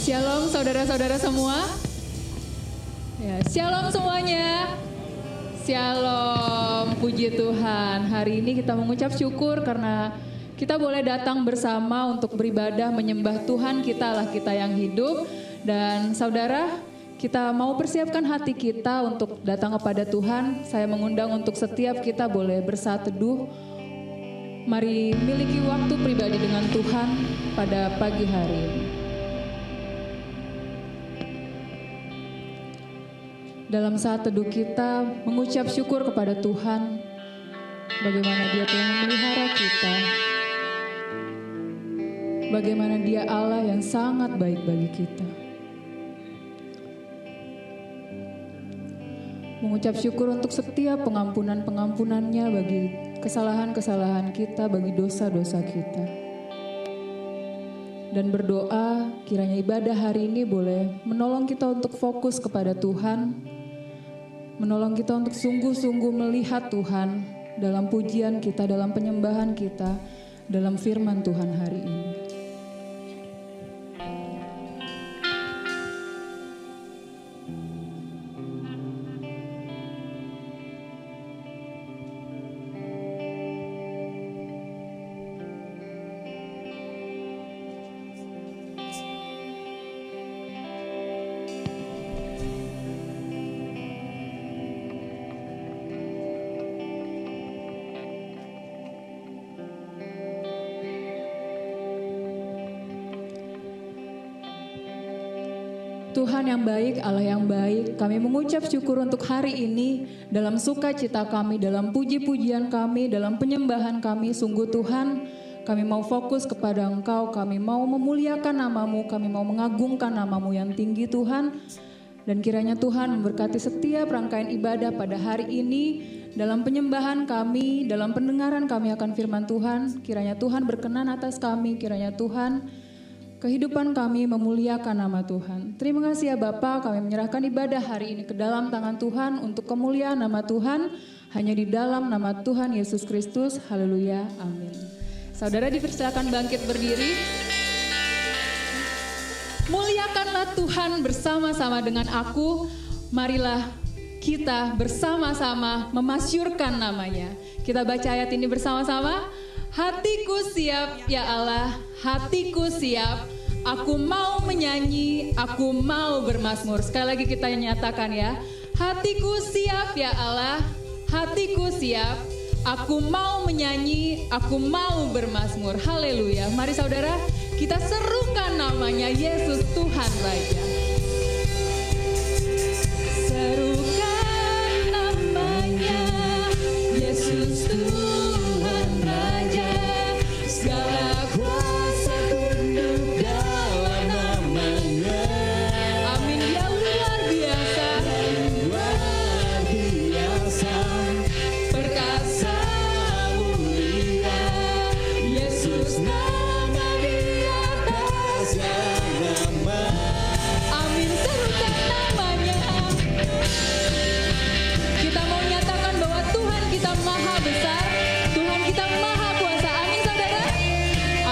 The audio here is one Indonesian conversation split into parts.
Shalom saudara-saudara semua. Ya, shalom semuanya. Shalom, puji Tuhan. Hari ini kita mengucap syukur karena kita boleh datang bersama untuk beribadah menyembah Tuhan kita, Allah kita yang hidup. Dan saudara, kita mau persiapkan hati kita untuk datang kepada Tuhan. Saya mengundang untuk setiap kita boleh bersatu teduh. Mari miliki waktu pribadi dengan Tuhan pada pagi hari ini. Dalam saat teduh kita mengucap syukur kepada Tuhan, bagaimana Dia telah memelihara kita, bagaimana Dia Allah yang sangat baik bagi kita. Mengucap syukur untuk setiap pengampunan-pengampunannya bagi kesalahan-kesalahan kita, bagi dosa-dosa kita. Dan berdoa kiranya ibadah hari ini boleh menolong kita untuk fokus kepada Tuhan, menolong kita untuk sungguh-sungguh melihat Tuhan dalam pujian kita, dalam penyembahan kita, dalam firman Tuhan hari ini. Tuhan yang baik, Allah yang baik, kami mengucap syukur untuk hari ini dalam sukacita kami, dalam puji-pujian kami, dalam penyembahan kami. Sungguh Tuhan, kami mau fokus kepada Engkau, kami mau memuliakan nama-Mu, kami mau mengagungkan nama-Mu yang tinggi Tuhan. Dan kiranya Tuhan memberkati setiap rangkaian ibadah pada hari ini, dalam penyembahan kami, dalam pendengaran kami akan firman Tuhan. Kiranya Tuhan berkenan atas kami, kiranya Tuhan kehidupan kami memuliakan nama Tuhan. Terima kasih ya Bapa, kami menyerahkan ibadah hari ini ke dalam tangan Tuhan untuk kemuliaan nama Tuhan. Hanya di dalam nama Tuhan Yesus Kristus. Haleluya, amin. Saudara dipersilakan bangkit berdiri. Muliakanlah Tuhan bersama-sama dengan aku. Marilah kita bersama-sama memasyurkan namanya. Kita baca ayat ini bersama-sama. Hatiku siap ya Allah, hatiku siap, aku mau menyanyi, aku mau bermazmur. Sekali lagi kita nyatakan ya, hatiku siap ya Allah, hatiku siap, aku mau menyanyi, aku mau bermazmur. Haleluya. Mari saudara, kita serukan namanya Yesus Tuhan Raja. Serukan namanya Yesus Tuhan Raja. Segala kuasa tunduk dalam namanya. Amin. Dia luar biasa, luar biasa, perkasa mulia. Yesus nama di atas nama. Amin. Serukan namanya. Kita mau nyatakan bahwa Tuhan kita maha besar, Tuhan kita maha kuasa. Amin saudara.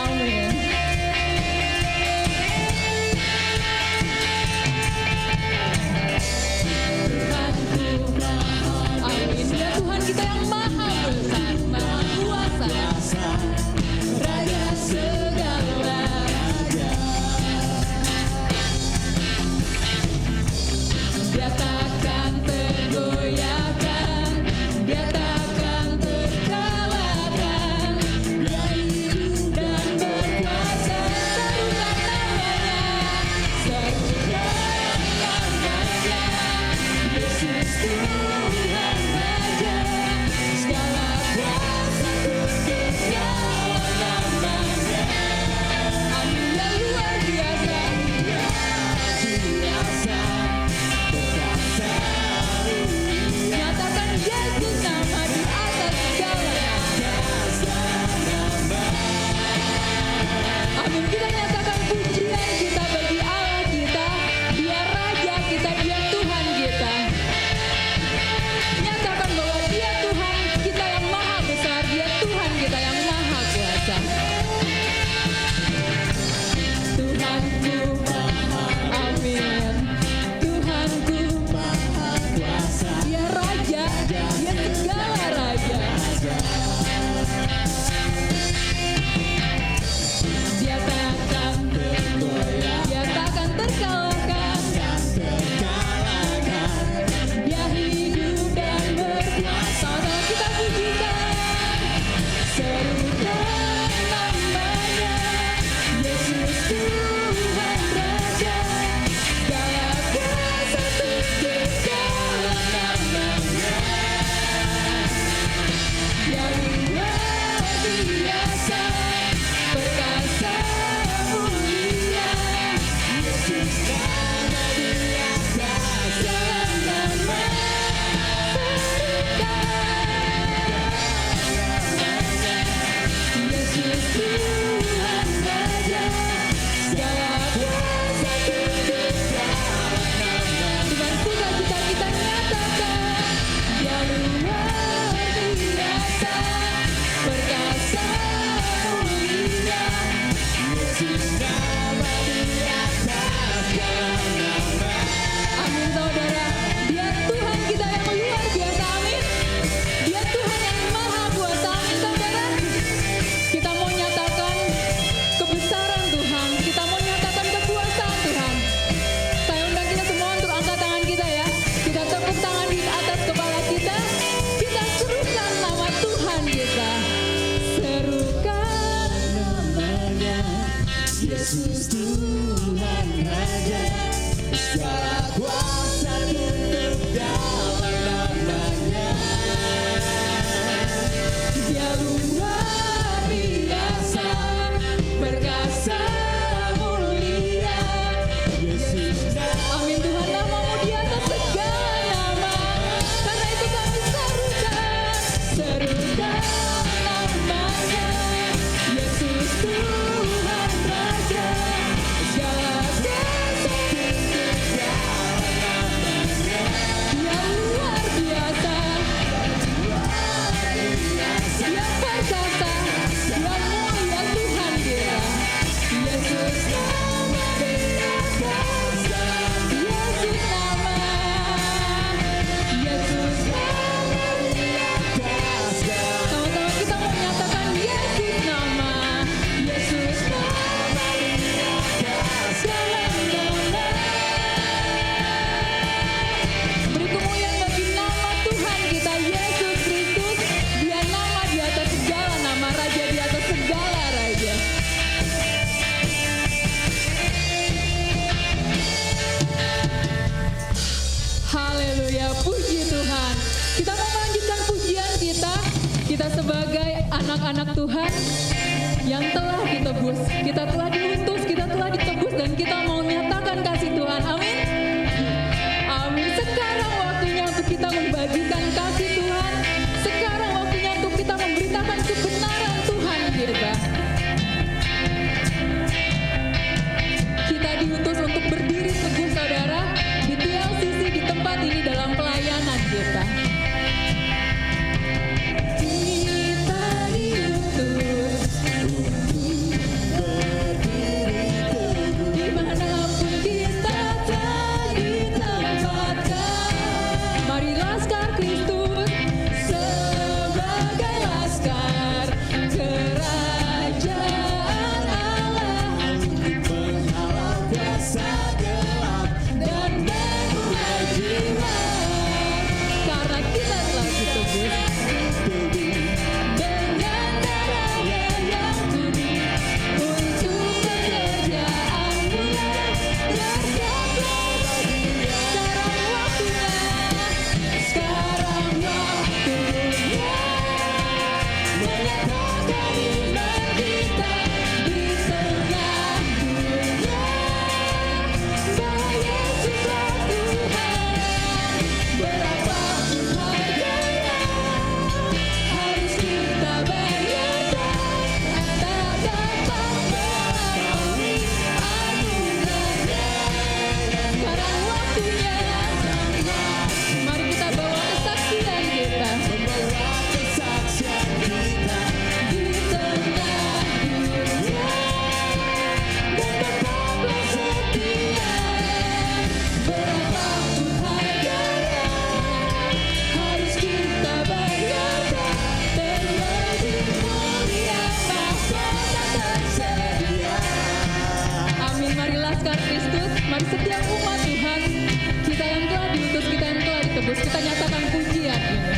Amin. Amin. Ya Tuhan kita yang maha besar, maha kuasa, Raja segala raja. Dia takkan tergoyahkan, Dia takkan terkalahkan. Dia hidup dan berkuasa. Serukan namanya, Yesus Tuhan Raja. Segala kuasa tunduk dalam namanya. Amin. Dia luar biasa, biasa, perkasa mulia. Nyatakan Yesus nama di atas segala nama. Amin. Kita nyatakan pujian kita bagi Allah kita. Dia Raja kita, Dia Tuhan kita. Nyatakan bahwa Dia Tuhan kita yang maha besar, Dia Tuhan kita yang maha kuasa. Tuhanku maha Yesus Tuhan Raja, segala kuasa tunduk dalam namanya. Dia luar biasa, perkasa mulia. Yesus. Amin Tuhan, namamu di atas segala nama. Karena itu kami serukan namanya. Yesus Tuhan Raja, segala kuasa tunduk dalam namanya. Dia luar biasa, Dia perkasa, Dia mulia Tuhan kita. Yesus nama Dia kuasa, Yesus nama, Yesus nama Dia kuasa. Teman-teman kita mau nyatakan Yesus nama, Yesus nama Dia kuasa. Beri kemuliaan bagi nama Tuhan kita Yesus Kristus. Dia nama di atas segala nama, Raja di atas segala raja. Haleluya, puji Tuhan. Kita mau melanjutkan pujian kita. Kita sebagai anak-anak Tuhan yang telah ditebus. Kita telah diutus, kita telah ditebus, dan kita mau nyatakan kasih Tuhan. Amin. Amin. Sekarang waktunya untuk kita membagikan kasih Tuhan. Sekarang waktunya untuk kita memberitakan kebenaran Tuhan kita. Kita diutus untuk berdiri teguh saudara di TLCC, di tempat ini dalam pelayanan kita. Kita diutus dimanapun kita telah ditempatkan. Mari laskar Kristus sebagai laskar kerajaan Allah, Menghalau kuasa gelap dan mengurai jiwa. Karena kita telah ditebus dengan darah-Nya yang kudus untuk pekerjaan mulia. Bersiaplah sekarang waktunya, sekarang waktunya menyatakan iman kita di tengah dunia, bahwa Yesuslah Tuhan. Berapapun harganya harus kita bayarkan, tak dapat melampaui anugerah-Nya. Sekarang waktunya, mari kita bawa kesaksian kita membawa kesaksian kita. di tengah dunia, dan tetaplah setia. Berapapun harganya harus kita bayarkan, dan lebih mulia mahkota tersedia. Amin. Mari laskar Kristus, mari setiap umat Tuhan, kita yang telah diutus, kita yang telah ditebus, kita nyatakan pujian ini.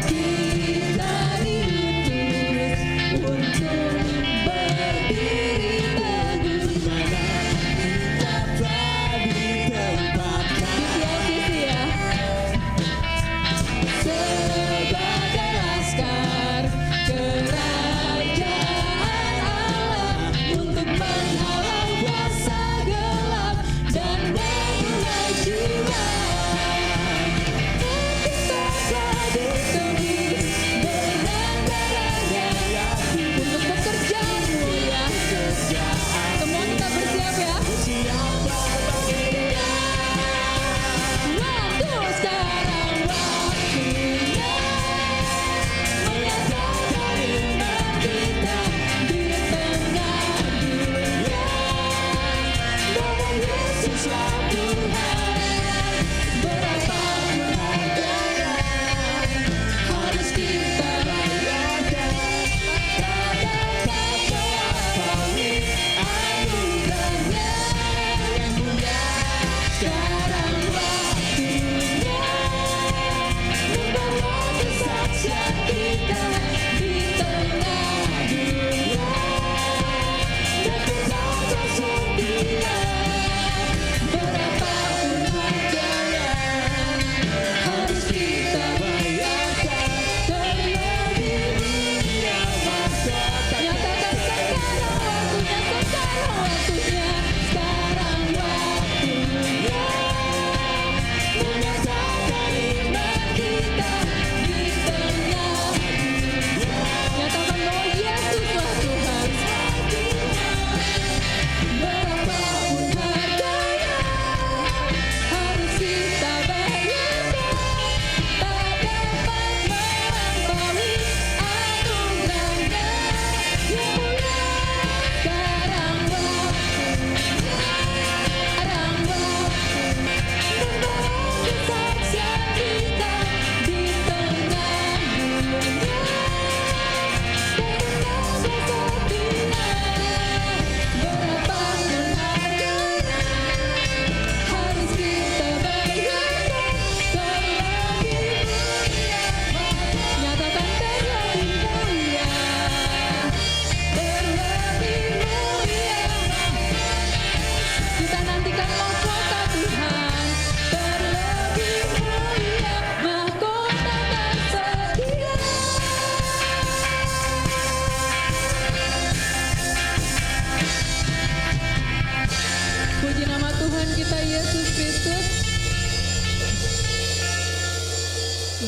Kita diutus untuk berdiri teguh Kita telah ditempatkan. di TLCC ya. Sebagai laskar kerajaan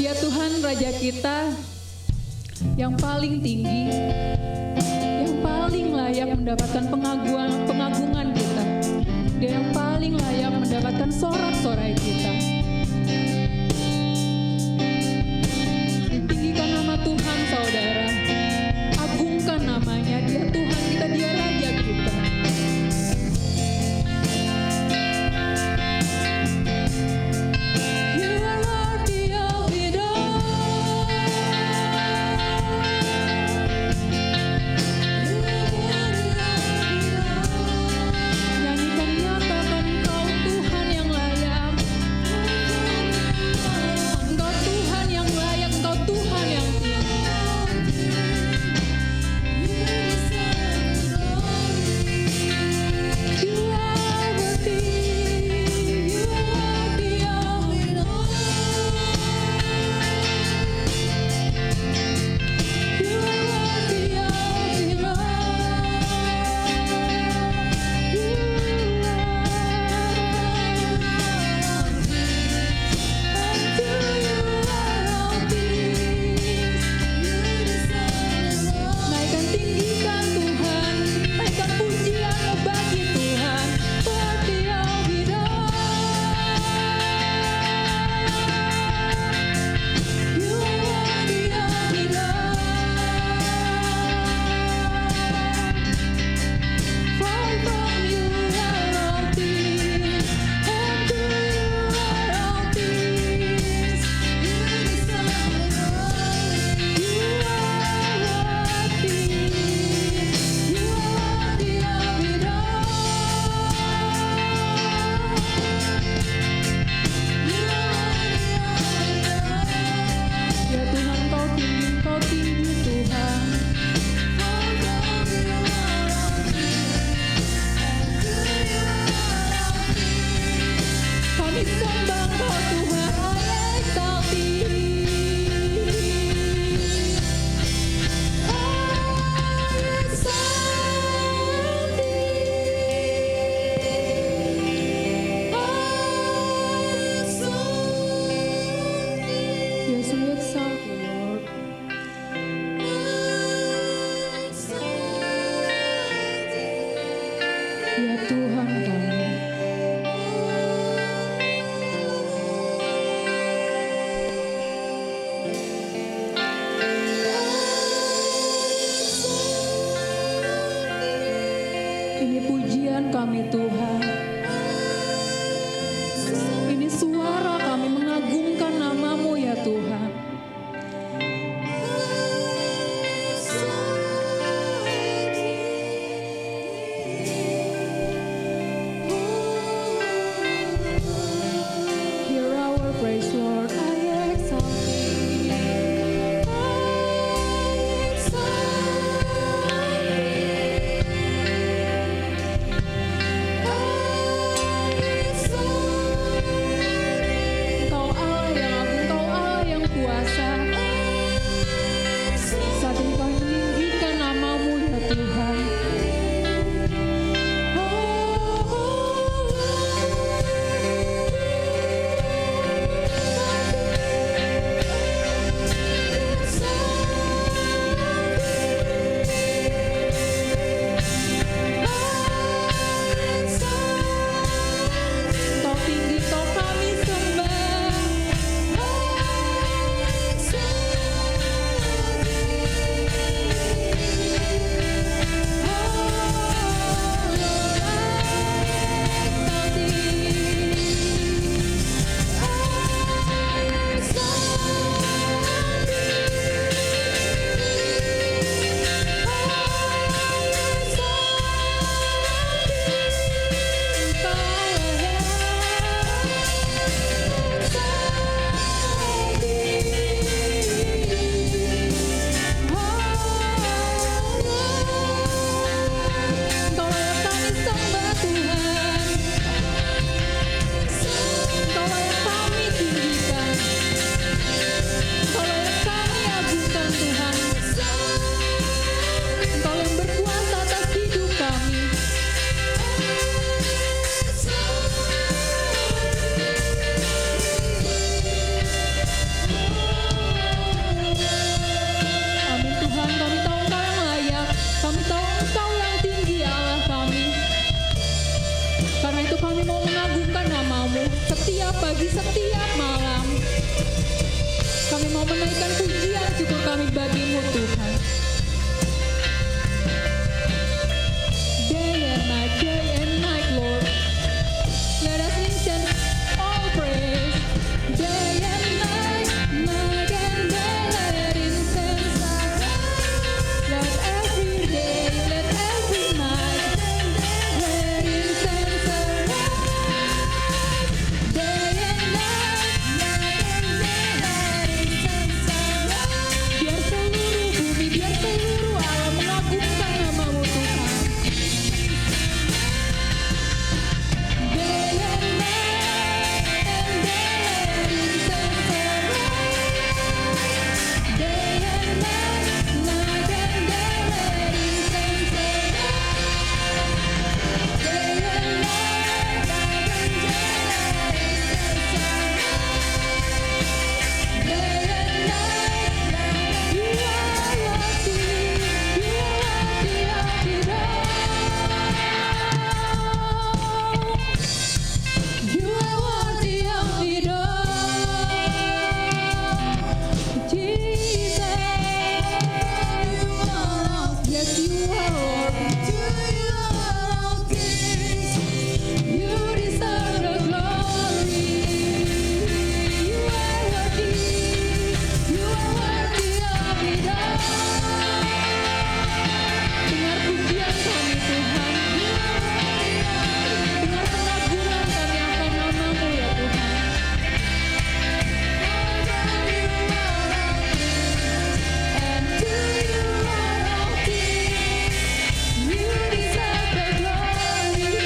Ya Tuhan, Raja kita yang paling tinggi, yang paling layak mendapatkan pengagungan kita. Dia yang paling layak mendapatkan sorak-sorai kita. Tinggikan nama Tuhan, saudara. Agungkan namanya. Dia Tuhan kita, dia Raja kita. You are worthy of it all. Nyanyikan, nyatakan Engkau Tuhan yang layak. Engkau Tuhan yang layak, Engkau Tuhan yang tinggi. You are worthy, you are worthy of it all. You are worthy of it all. Naikkan, tinggikan Tuhan, naikkan pujian bagi Tuhan. Worthy of it all. You are worthy of it all. For from you are all things, and to you are all things. You deserve it all. You are worthy. You are worthy of it all. You are worthy of it all. Ya Tuhan, Kau tinggi Tuhan. Kami sembah Kau Tuhan, I exalt Thee. I exalt Thee. I exalt Thee. Yes, we exalt You, Lord. Ya Tuhan kami. Ini pujian kami Tuhan. Ini suara kami mengagungkan nama-Mu ya Tuhan. Hear our praise, Lord. I exalt Thee. I exalt Thee. I setiap pagi, setiap malam. Kami mau menaikkan pujian syukur kami bagi-Mu Tuhan. Day and night, Lord. Let us listen all praise. Day and night and day, let incense arise. Let every day, let every night, let incense arise. Day and night let incense arise. Biar seluruh bumi, biar seluruh alam mengagungkan nama-Mu Tuhan. Day and night let incense arise. Day and night and day, let incense arise. Day and night and day, let incense arise. Day and night, You are worthy, You are worthy of it all. You are worthy of it all, Jesus. Yes, You are Lord. You deserve the glory. You are worthy. You are worthy of it all. Dengar pujian kami Tuhan. Dengar pengagungan kami akan nama-Mu ya Tuhan. And to You are all things. You deserve the glory.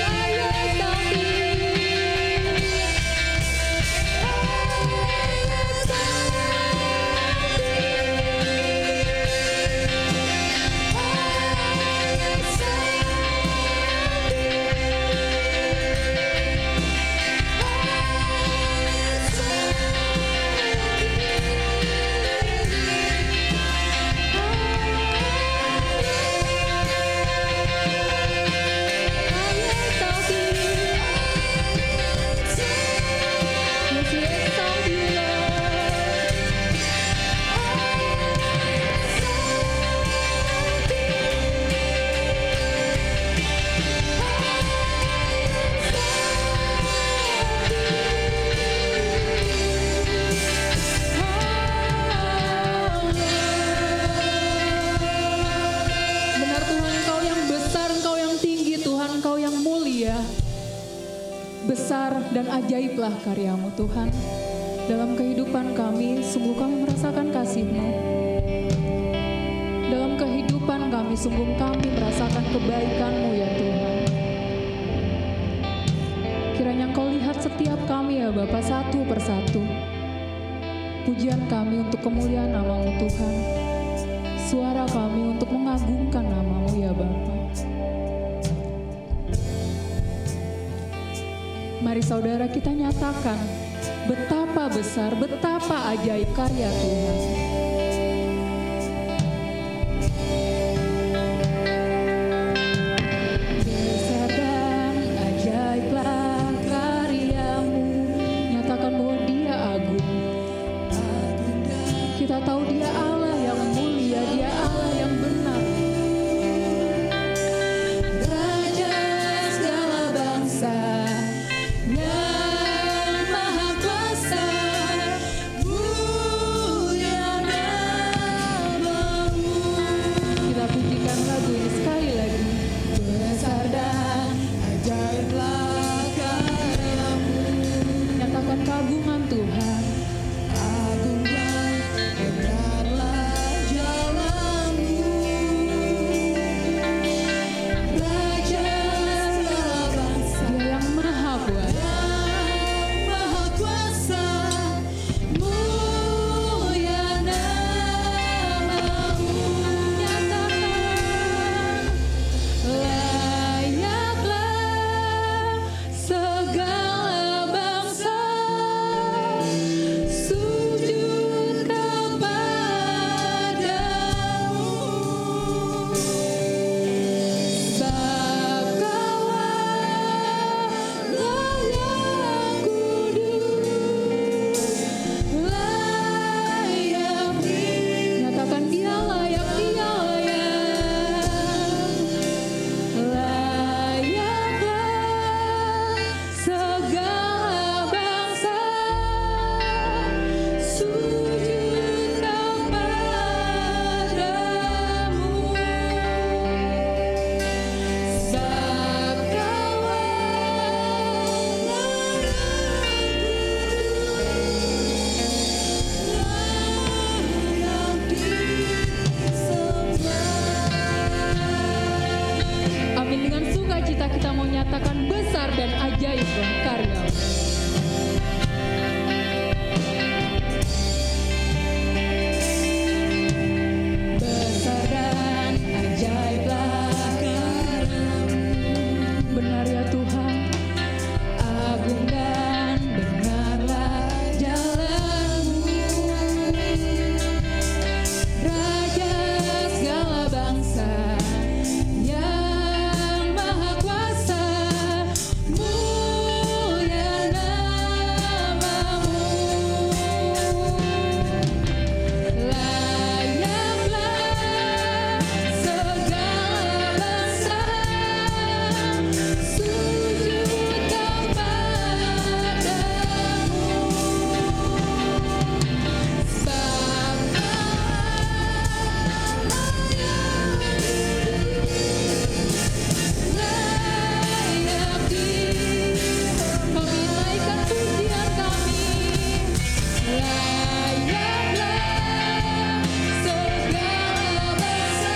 Benar Tuhan, Engkau yang besar, Engkau yang tinggi Tuhan, Engkau yang mulia. Besar dan ajaiblah karya-Mu Tuhan. Dalam kehidupan kami, sungguh kami merasakan kasih-Mu. Dalam kehidupan kami, sungguh kami merasakan kebaikan-Mu ya Tuhan. Kiranya Engkau lihat setiap kami ya Bapa satu persatu. Pujian kami untuk kemuliaan nama-Mu Tuhan. Suara kami untuk mengagungkan nama-Mu ya Bapa. Mari saudara kita nyatakan betapa besar, betapa ajaib karya Tuhan. Besar dan ajaiblah karya-Mu. Nyatakan bahwa Dia agung. Kita tahu Dia Allah yang mulia, Dia Allah yang benar. Raja segala bangsa yang maha kuasa, mulia kita mau nyatakan besar dan ajaib karya. Besar dan ajaiblah karya-Mu. Benar ya Tuhan, agung dan benarlah jalan-Mu. Raja segala bangsa yang maha kuasa, mulia nama-Mu. Layaklah segala bangsa sujud kepadamu. Kami naikkan pujian kami. Layaklah segala bangsa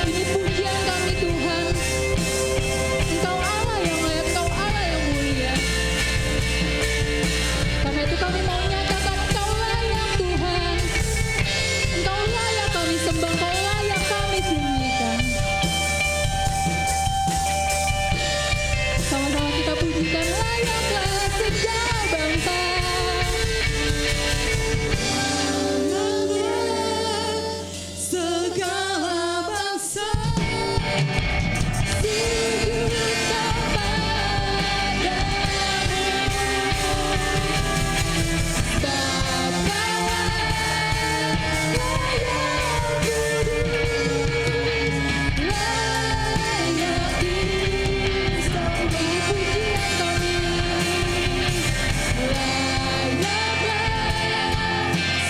ini pujian kami Tuhan. Engkau Allah yang layak, Engkau Allah yang mulia. Karena itu kami mau nyatakan Engkau layak Tuhan. Engkau layak kami sembah, Engkau layak kami tinggikan. Sama-sama kita pujikan, layaklah segala bangsa. Segala bangsa Sujud kepadamu. Bapa layak kudus, layak disembah. Pujian kami. Layaklah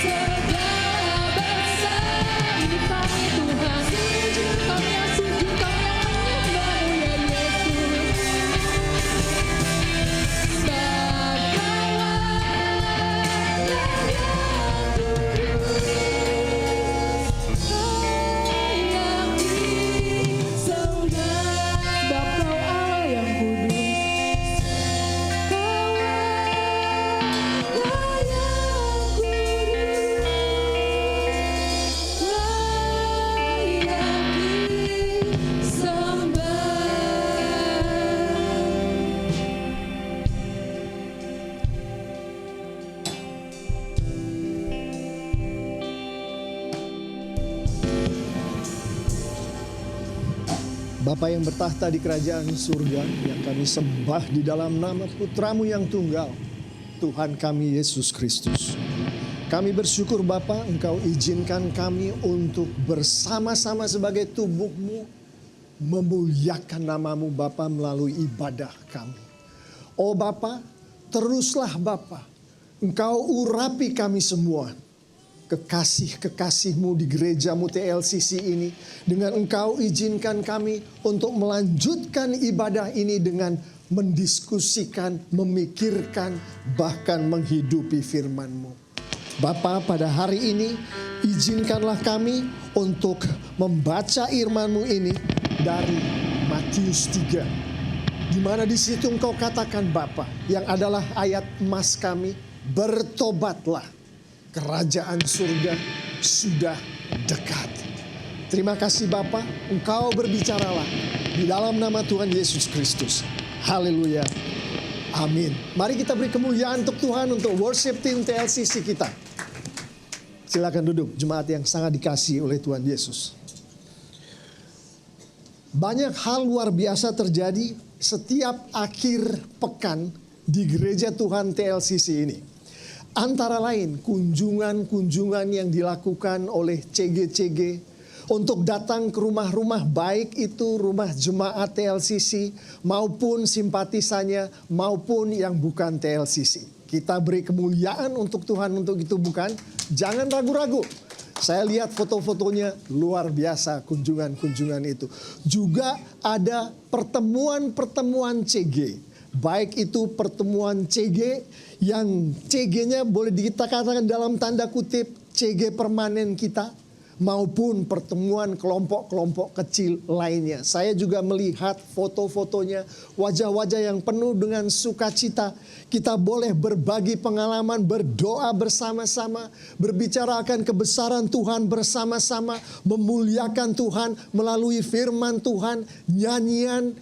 segala bangsa. Ini kami Tuhan, kami yang sujud, kami yang menyembah-Mu ya Yesus. Bapa layak kudus, layak disembah. Sebab Kau Allah yang kudus, Kau layak kudus, layak disembah. Bapa yang bertahta di kerajaan surga, yang kami sembah di dalam nama Putra-Mu yang tunggal, Tuhan kami Yesus Kristus. Kami bersyukur Bapa, Engkau izinkan kami untuk bersama-sama sebagai tubuh-Mu memuliakan nama-Mu Bapa melalui ibadah kami. Oh Bapa, teruslah Bapa, Engkau urapi kami semua. Kekasih-kekasih-Mu di gereja-Mu TLCC ini, dengan Engkau izinkan kami untuk melanjutkan ibadah ini dengan mendiskusikan, memikirkan, bahkan menghidupi firman-Mu. Bapa, pada hari ini izinkanlah kami untuk membaca firman-Mu ini dari Matius 3. Di mana di situ Engkau katakan Bapa, yang adalah ayat emas kami, bertobatlah. Kerajaan surga sudah dekat. Terima kasih Bapa, Engkau berbicaralah di dalam nama Tuhan Yesus Kristus. Haleluya. Amin. Mari kita beri kemuliaan untuk Tuhan, untuk worship team TLCC kita. Silakan duduk, jemaat yang sangat dikasihi oleh Tuhan Yesus. Banyak hal luar biasa terjadi setiap akhir pekan di gereja Tuhan TLCC ini. Antara lain kunjungan-kunjungan yang dilakukan oleh CG-CG untuk datang ke rumah-rumah, baik itu rumah jemaat TLCC maupun simpatisannya maupun yang bukan TLCC. Kita beri kemuliaan untuk Tuhan untuk itu, bukan? Jangan ragu-ragu. Saya lihat foto-fotonya luar biasa kunjungan-kunjungan itu. Juga ada pertemuan-pertemuan CG. Baik itu pertemuan CG yang CG-nya boleh kita katakan dalam tanda kutip CG permanen kita, maupun pertemuan kelompok-kelompok kecil lainnya. Saya juga melihat foto-fotonya, wajah-wajah yang penuh dengan sukacita. Kita boleh berbagi pengalaman, berdoa bersama-sama, berbicara akan kebesaran Tuhan bersama-sama, memuliakan Tuhan melalui firman Tuhan, nyanyian.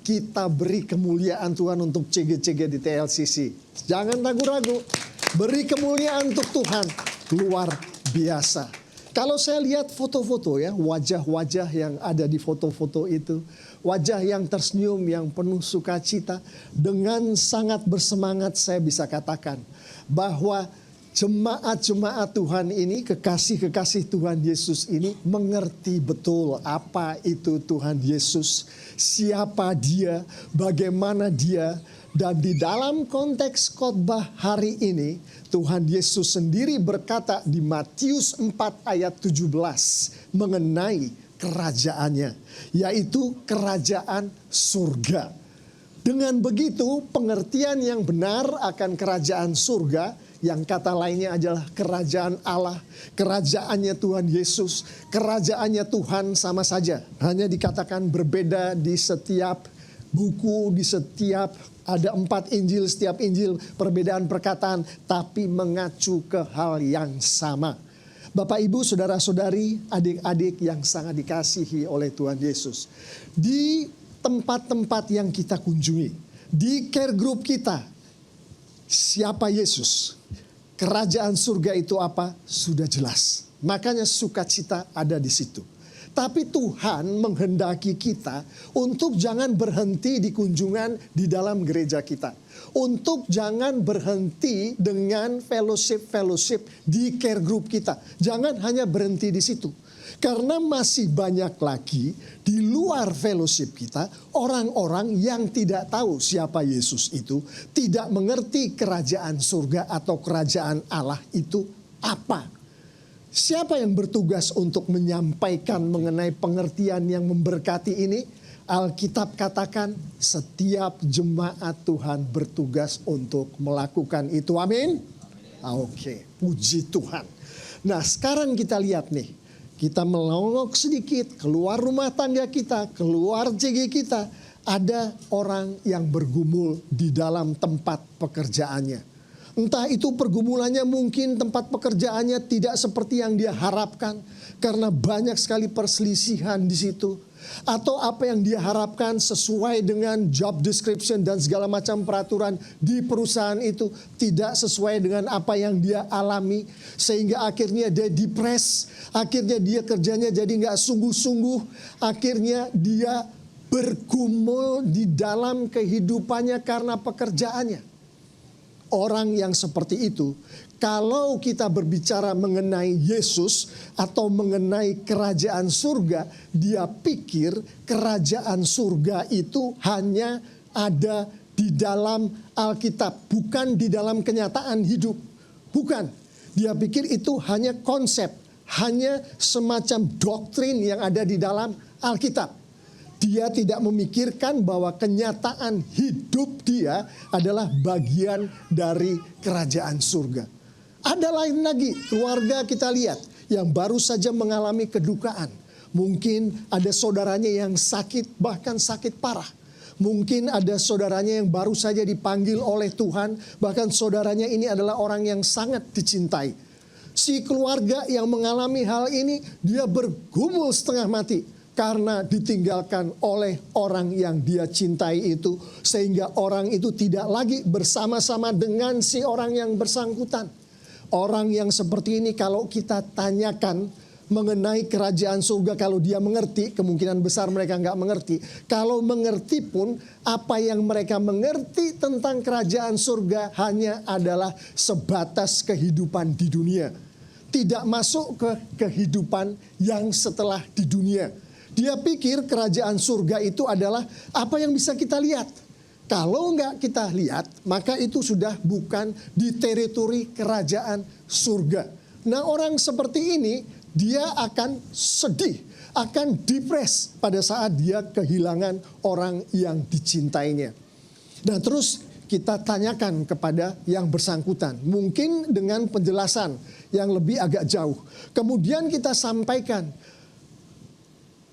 Kita beri kemuliaan Tuhan untuk CG-CG di TLCC. Jangan ragu-ragu, beri kemuliaan untuk Tuhan, luar biasa. Kalau saya lihat foto-foto ya, wajah-wajah yang ada di foto-foto itu, wajah yang tersenyum, yang penuh sukacita, dengan sangat bersemangat saya bisa katakan bahwa jemaat-jemaat Tuhan ini, kekasih-kekasih Tuhan Yesus ini mengerti betul apa itu Tuhan Yesus, siapa Dia, bagaimana Dia. Dan di dalam konteks khotbah hari ini, Tuhan Yesus sendiri berkata di Matius 4 ayat 17 mengenai kerajaannya, yaitu kerajaan surga. Dengan begitu, pengertian yang benar akan kerajaan surga, yang kata lainnya adalah kerajaan Allah, kerajaannya Tuhan Yesus, kerajaannya Tuhan sama saja. Hanya dikatakan berbeda di setiap buku, di setiap ada 4 Injil, setiap Injil perbedaan perkataan, tapi mengacu ke hal yang sama. Bapak, Ibu, saudara-saudari, adik-adik yang sangat dikasihi oleh Tuhan Yesus. Di tempat-tempat yang kita kunjungi, di care group kita, siapa Yesus? Kerajaan surga itu apa? Sudah jelas. Makanya sukacita ada di situ. Tapi Tuhan menghendaki kita untuk jangan berhenti di kunjungan di dalam gereja kita. Untuk jangan berhenti dengan fellowship di care group kita. Jangan hanya berhenti di situ. Karena masih banyak lagi di luar fellowship kita orang-orang yang tidak tahu siapa Yesus itu, tidak mengerti kerajaan surga atau kerajaan Allah itu apa. Siapa yang bertugas untuk menyampaikan mengenai pengertian yang memberkati ini? Alkitab katakan setiap jemaat Tuhan bertugas untuk melakukan itu. Amin. Oke, puji Tuhan. Nah, sekarang kita lihat nih. Kita melongok sedikit, keluar rumah tangga kita, keluar CG kita. Ada orang yang bergumul di dalam tempat pekerjaannya. Entah itu pergumulannya mungkin tempat pekerjaannya tidak seperti yang dia harapkan. Karena banyak sekali perselisihan di situ. Atau apa yang dia harapkan sesuai dengan job description dan segala macam peraturan di perusahaan itu tidak sesuai dengan apa yang dia alami. Sehingga akhirnya dia depres. Akhirnya dia kerjanya jadi nggak sungguh-sungguh. Akhirnya dia bergumul di dalam kehidupannya karena pekerjaannya. Orang yang seperti itu, kalau kita berbicara mengenai Yesus atau mengenai kerajaan surga, dia pikir kerajaan surga itu hanya ada di dalam Alkitab, bukan di dalam kenyataan hidup. Bukan, dia pikir itu hanya konsep, hanya semacam doktrin yang ada di dalam Alkitab. Dia tidak memikirkan bahwa kenyataan hidup dia adalah bagian dari kerajaan surga. Ada lain lagi, keluarga kita lihat yang baru saja mengalami kedukaan. Mungkin ada saudaranya yang sakit, bahkan sakit parah. Mungkin ada saudaranya yang baru saja dipanggil oleh Tuhan, bahkan saudaranya ini adalah orang yang sangat dicintai. Si keluarga yang mengalami hal ini, dia bergumul setengah mati. Karena ditinggalkan oleh orang yang dia cintai itu. Sehingga orang itu tidak lagi bersama-sama dengan si orang yang bersangkutan. Orang yang seperti ini kalau kita tanyakan mengenai kerajaan surga. Kalau dia mengerti, kemungkinan besar mereka nggak mengerti. Kalau mengerti pun, apa yang mereka mengerti tentang kerajaan surga hanya adalah sebatas kehidupan di dunia. Tidak masuk ke kehidupan yang setelah di dunia. Dia pikir kerajaan surga itu adalah apa yang bisa kita lihat. Kalau enggak kita lihat, maka itu sudah bukan di teritori kerajaan surga. Nah, orang seperti ini dia akan sedih, akan depres pada saat dia kehilangan orang yang dicintainya. Dan terus kita tanyakan kepada yang bersangkutan, mungkin dengan penjelasan yang lebih agak jauh. Kemudian kita sampaikan,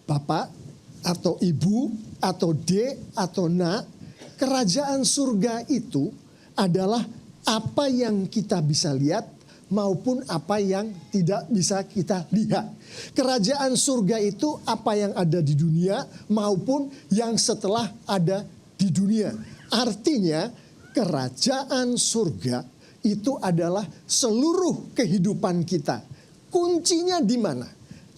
Bapak atau Ibu atau Dek atau Nak, kerajaan surga itu adalah apa yang kita bisa lihat maupun apa yang tidak bisa kita lihat. Kerajaan surga itu apa yang ada di dunia maupun yang setelah ada di dunia. Artinya kerajaan surga itu adalah seluruh kehidupan kita. Kuncinya di mana?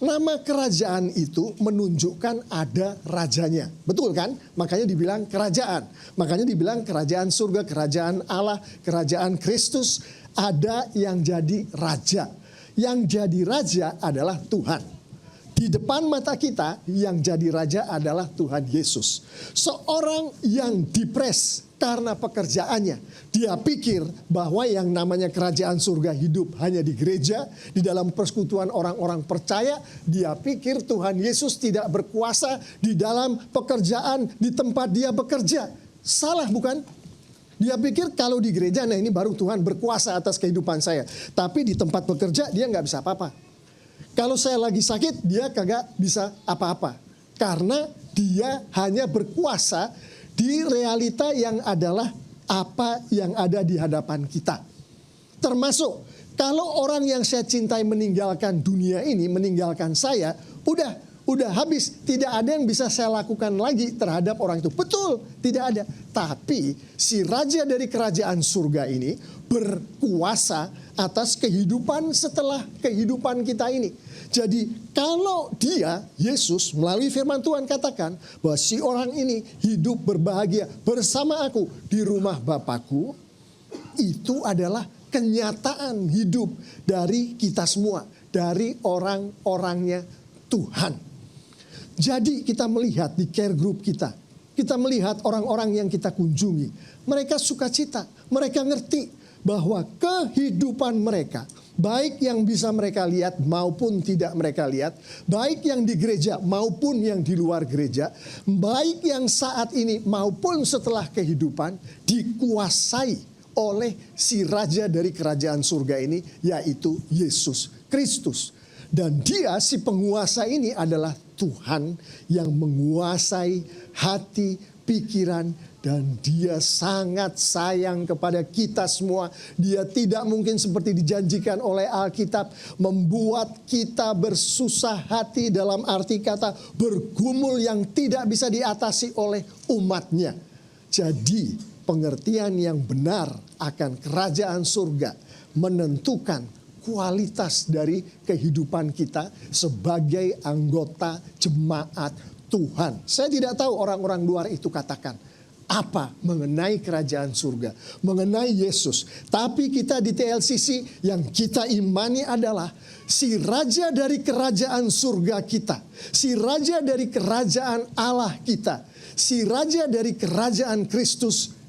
Nama kerajaan itu menunjukkan ada rajanya. Betul kan? Makanya dibilang kerajaan. Makanya dibilang kerajaan surga, kerajaan Allah, kerajaan Kristus. Ada yang jadi raja. Yang jadi raja adalah Tuhan. Di depan mata kita yang jadi raja adalah Tuhan Yesus. Seorang yang depres karena pekerjaannya. Dia pikir bahwa yang namanya kerajaan surga hidup hanya di gereja, di dalam persekutuan orang-orang percaya. Dia pikir Tuhan Yesus tidak berkuasa di dalam pekerjaan di tempat dia bekerja. Salah bukan? Dia pikir kalau di gereja, nah ini baru Tuhan berkuasa atas kehidupan saya. Tapi di tempat bekerja dia nggak bisa apa-apa. Kalau saya lagi sakit, dia kagak bisa apa-apa. Karena dia hanya berkuasa di realita yang adalah apa yang ada di hadapan kita. Termasuk kalau orang yang saya cintai meninggalkan dunia ini, meninggalkan saya, udah habis. Tidak ada yang bisa saya lakukan lagi terhadap orang itu. Betul, tidak ada. Tapi si raja dari kerajaan surga ini berkuasa atas kehidupan setelah kehidupan kita ini. Jadi kalau dia, Yesus melalui firman Tuhan katakan bahwa si orang ini hidup berbahagia bersama aku di rumah Bapakku, itu adalah kenyataan hidup dari kita semua, dari orang-orangnya Tuhan. Jadi kita melihat di care group kita melihat orang-orang yang kita kunjungi. Mereka sukacita, mereka ngerti bahwa kehidupan mereka, baik yang bisa mereka lihat maupun tidak mereka lihat, baik yang di gereja maupun yang di luar gereja, baik yang saat ini maupun setelah kehidupan, dikuasai oleh si raja dari kerajaan surga ini, yaitu Yesus Kristus. Dan dia, si penguasa ini adalah Tuhan yang menguasai hati, pikiran, dan dia sangat sayang kepada kita semua. Dia tidak mungkin seperti dijanjikan oleh Alkitab membuat kita bersusah hati, dalam arti kata bergumul yang tidak bisa diatasi oleh umatnya. Jadi pengertian yang benar akan kerajaan surga menentukan kualitas dari kehidupan kita sebagai anggota jemaat Tuhan. Saya tidak tahu orang-orang luar itu katakan apa mengenai kerajaan surga, mengenai Yesus. Tapi kita di TLCC yang kita imani adalah si raja dari kerajaan surga kita, si raja dari kerajaan Allah kita, si raja dari kerajaan Kristus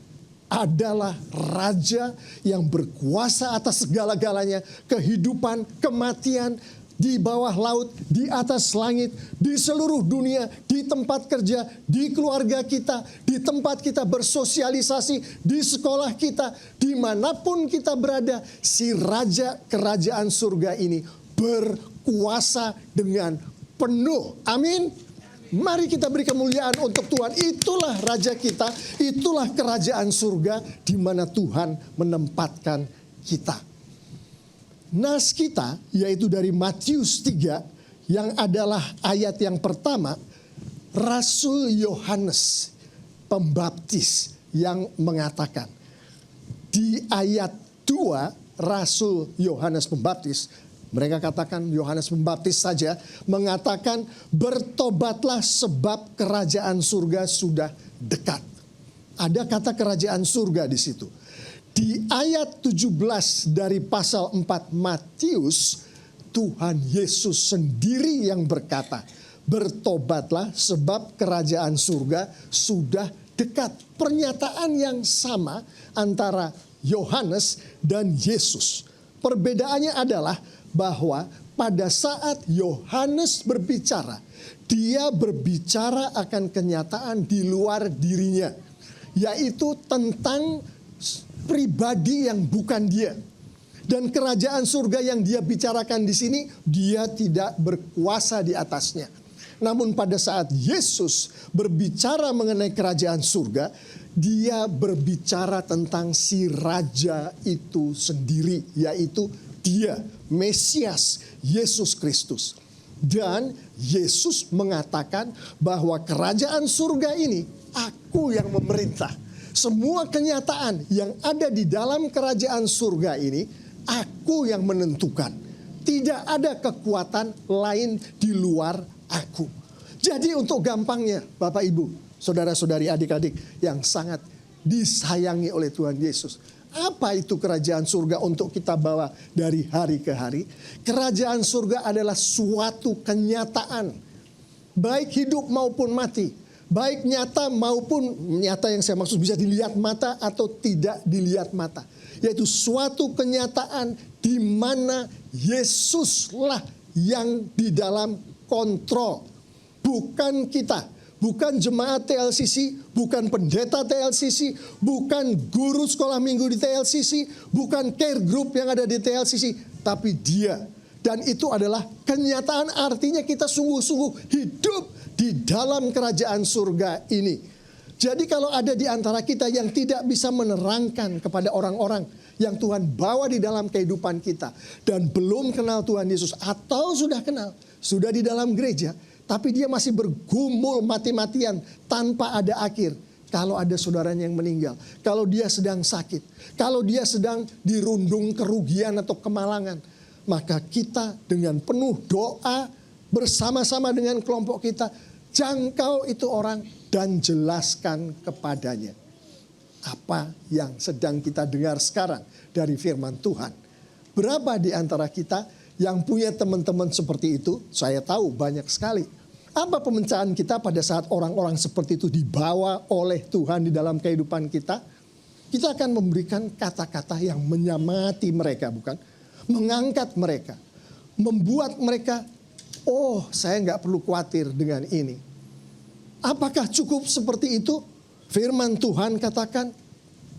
adalah raja yang berkuasa atas segala-galanya, kehidupan, kematian, di bawah laut, di atas langit, di seluruh dunia, di tempat kerja, di keluarga kita, di tempat kita bersosialisasi, di sekolah kita, dimanapun kita berada, si raja kerajaan surga ini berkuasa dengan penuh. Amin. Mari kita beri kemuliaan untuk Tuhan. Itulah raja kita, itulah kerajaan surga di mana Tuhan menempatkan kita. Nas kita yaitu dari Matius 3 yang adalah ayat yang pertama, Rasul Yohanes Pembaptis yang mengatakan. Di ayat 2 Rasul Yohanes Pembaptis, mereka katakan Yohanes Pembaptis saja mengatakan bertobatlah sebab kerajaan surga sudah dekat. Ada kata kerajaan surga di situ. Di ayat 17 dari pasal 4 Matius, Tuhan Yesus sendiri yang berkata, bertobatlah sebab kerajaan surga sudah dekat. Pernyataan yang sama antara Yohanes dan Yesus. Perbedaannya adalah bahwa pada saat Yohanes berbicara, dia berbicara akan kenyataan di luar dirinya, yaitu tentang pribadi yang bukan dia. Dan kerajaan surga yang dia bicarakan di sini, dia tidak berkuasa di atasnya. Namun pada saat Yesus berbicara mengenai kerajaan surga, dia berbicara tentang si raja itu sendiri, yaitu dia, Mesias, Yesus Kristus. Dan Yesus mengatakan bahwa kerajaan surga ini, aku yang memerintah. Semua kenyataan yang ada di dalam kerajaan surga ini, aku yang menentukan. Tidak ada kekuatan lain di luar aku. Jadi untuk gampangnya, Bapak Ibu, saudara-saudari, adik-adik yang sangat disayangi oleh Tuhan Yesus. Apa itu kerajaan surga untuk kita bawa dari hari ke hari? Kerajaan surga adalah suatu kenyataan. Baik hidup maupun mati. Baik nyata maupun nyata yang saya maksud bisa dilihat mata atau tidak dilihat mata. Yaitu suatu kenyataan di mana Yesuslah yang di dalam kontrol. Bukan kita, bukan jemaat TLCC, bukan pendeta TLCC, bukan guru sekolah minggu di TLCC, bukan care group yang ada di TLCC, tapi Dia. Dan itu adalah kenyataan, artinya kita sungguh-sungguh hidup di dalam kerajaan surga ini. Jadi kalau ada di antara kita yang tidak bisa menerangkan kepada orang-orang yang Tuhan bawa di dalam kehidupan kita dan belum kenal Tuhan Yesus, atau sudah kenal, sudah di dalam gereja, tapi dia masih bergumul mati-matian tanpa ada akhir. Kalau ada saudaranya yang meninggal, kalau dia sedang sakit, kalau dia sedang dirundung kerugian atau kemalangan, maka kita dengan penuh doa bersama-sama dengan kelompok kita, jangkau itu orang dan jelaskan kepadanya apa yang sedang kita dengar sekarang dari firman Tuhan. Berapa di antara kita yang punya teman-teman seperti itu? Saya tahu banyak sekali. Apa pemecahan kita pada saat orang-orang seperti itu dibawa oleh Tuhan di dalam kehidupan kita? Kita akan memberikan kata-kata yang menyemangati mereka, bukan? Mengangkat mereka. Membuat mereka, oh saya nggak perlu khawatir dengan ini. Apakah cukup seperti itu? Firman Tuhan katakan,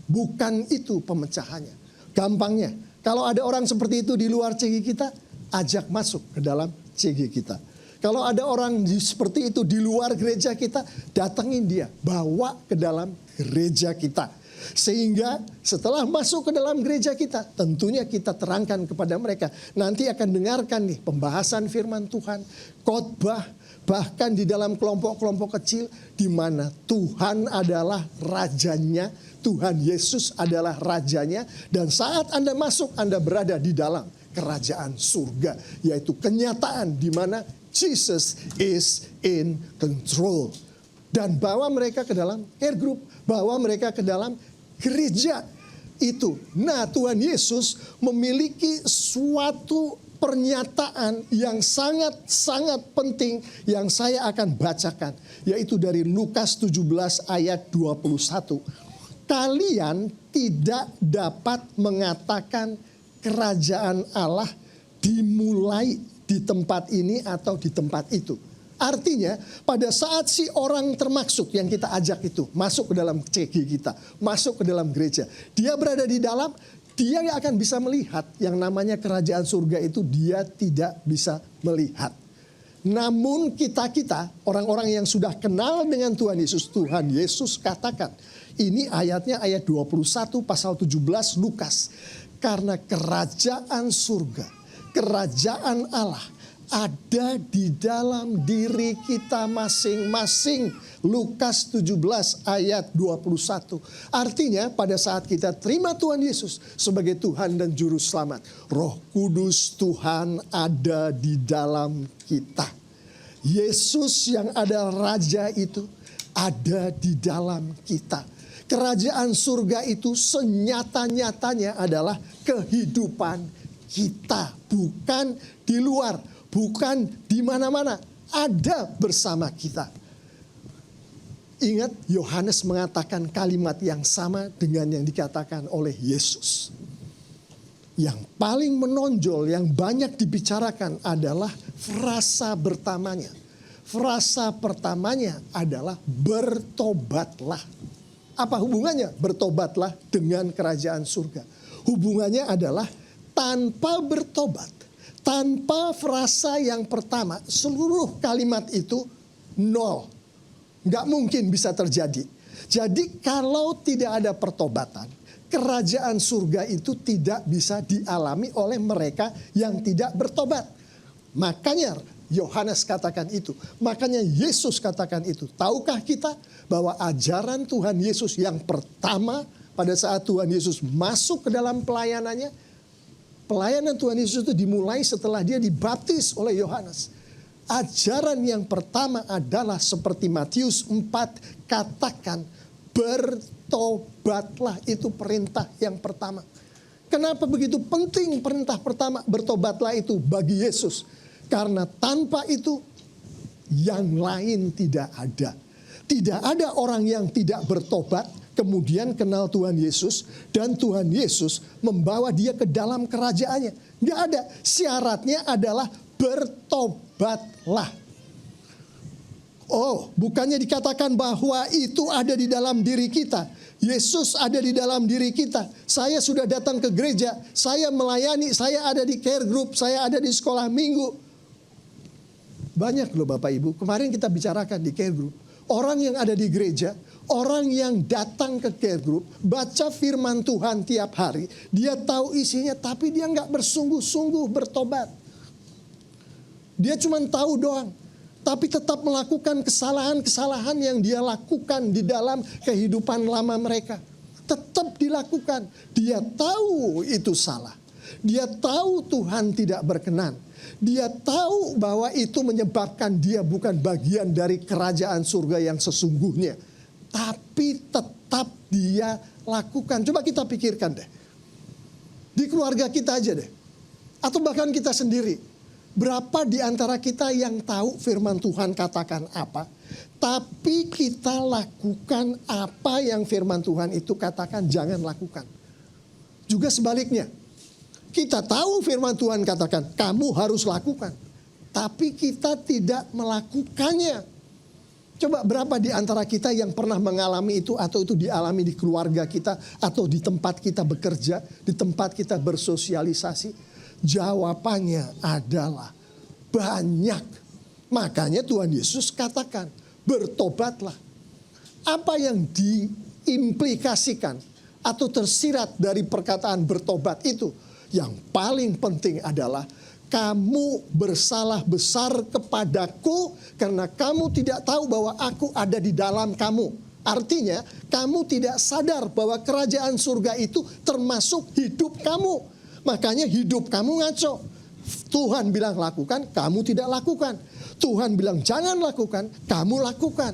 bukan itu pemecahannya. Gampangnya, kalau ada orang seperti itu di luar CG kita, ajak masuk ke dalam CG kita. Kalau ada orang seperti itu di luar gereja kita, datangin dia, bawa ke dalam gereja kita. Sehingga setelah masuk ke dalam gereja kita, tentunya kita terangkan kepada mereka. Nanti akan dengarkan nih pembahasan firman Tuhan, khotbah, bahkan di dalam kelompok-kelompok kecil di mana Tuhan adalah rajanya, Tuhan Yesus adalah rajanya. Dan saat Anda masuk, Anda berada di dalam kerajaan surga, yaitu kenyataan di mana Jesus is in control. Dan bawa mereka ke dalam care group, bawa mereka ke dalam gereja itu. Nah, Tuhan Yesus memiliki suatu pernyataan yang sangat-sangat penting yang saya akan bacakan, yaitu dari Lukas 17 ayat 21. Kalian tidak dapat mengatakan kerajaan Allah dimulai di tempat ini atau di tempat itu. Artinya pada saat si orang termaksud yang kita ajak itu masuk ke dalam CG kita, masuk ke dalam gereja, dia berada di dalam, dia yang akan bisa melihat yang namanya kerajaan surga itu, dia tidak bisa melihat. Namun kita orang-orang yang sudah kenal dengan Tuhan Yesus katakan, ini ayatnya ayat 21 pasal 17 Lukas. Karena kerajaan surga, kerajaan Allah ada di dalam diri kita masing-masing. Lukas 17 ayat 21. Artinya pada saat kita terima Tuhan Yesus sebagai Tuhan dan Juru Selamat, Roh Kudus Tuhan ada di dalam kita. Yesus yang ada Raja itu ada di dalam kita. Kerajaan surga itu senyata-nyatanya adalah kehidupan kita. Bukan di luar, bukan di mana-mana. Ada bersama kita. Ingat, Yohanes mengatakan kalimat yang sama dengan yang dikatakan oleh Yesus. Yang paling menonjol, yang banyak dibicarakan adalah frasa pertamanya. Frasa pertamanya adalah bertobatlah. Apa hubungannya bertobatlah dengan kerajaan surga? Hubungannya adalah tanpa bertobat, tanpa frasa yang pertama, seluruh kalimat itu nol. Nggak mungkin bisa terjadi. Jadi kalau tidak ada pertobatan, kerajaan surga itu tidak bisa dialami oleh mereka yang tidak bertobat. Makanya Yohanes katakan itu. Makanya Yesus katakan itu. Tahukah kita bahwa ajaran Tuhan Yesus yang pertama pada saat Tuhan Yesus masuk ke dalam pelayanannya, pelayanan Tuhan Yesus itu dimulai setelah dia dibaptis oleh Yohanes. Ajaran yang pertama adalah seperti Matius 4 katakan, bertobatlah. Itu perintah yang pertama. Kenapa begitu penting perintah pertama bertobatlah itu bagi Yesus? Karena tanpa itu yang lain tidak ada. Tidak ada orang yang tidak bertobat kemudian kenal Tuhan Yesus dan Tuhan Yesus membawa dia ke dalam kerajaannya. Nggak ada. Syaratnya adalah bertobatlah. Oh, bukannya dikatakan bahwa itu ada di dalam diri kita. Yesus ada di dalam diri kita. Saya sudah datang ke gereja, saya melayani, saya ada di care group, saya ada di sekolah minggu. Banyak loh Bapak Ibu, kemarin kita bicarakan di care group. Orang yang ada di gereja, orang yang datang ke care group, baca firman Tuhan tiap hari. Dia tahu isinya tapi dia nggak bersungguh-sungguh bertobat. Dia cuma tahu doang. Tapi tetap melakukan kesalahan-kesalahan yang dia lakukan di dalam kehidupan lama mereka. Tetap dilakukan. Dia tahu itu salah. Dia tahu Tuhan tidak berkenan. Dia tahu bahwa itu menyebabkan dia bukan bagian dari kerajaan surga yang sesungguhnya. Tapi tetap dia lakukan. Coba kita pikirkan deh. Di keluarga kita aja deh. Atau bahkan kita sendiri. Berapa di antara kita yang tahu firman Tuhan katakan apa. Tapi kita lakukan apa yang firman Tuhan itu katakan jangan lakukan. Juga sebaliknya. Kita tahu firman Tuhan katakan, kamu harus lakukan. Tapi kita tidak melakukannya. Coba berapa di antara kita yang pernah mengalami itu atau itu dialami di keluarga kita atau di tempat kita bekerja, di tempat kita bersosialisasi? Jawabannya adalah banyak. Makanya Tuhan Yesus katakan, bertobatlah. Apa yang diimplikasikan atau tersirat dari perkataan bertobat itu? Yang paling penting adalah kamu bersalah besar kepadaku karena kamu tidak tahu bahwa aku ada di dalam kamu. Artinya kamu tidak sadar bahwa kerajaan surga itu termasuk hidup kamu. Makanya hidup kamu ngaco. Tuhan bilang lakukan, kamu tidak lakukan. Tuhan bilang jangan lakukan, kamu lakukan.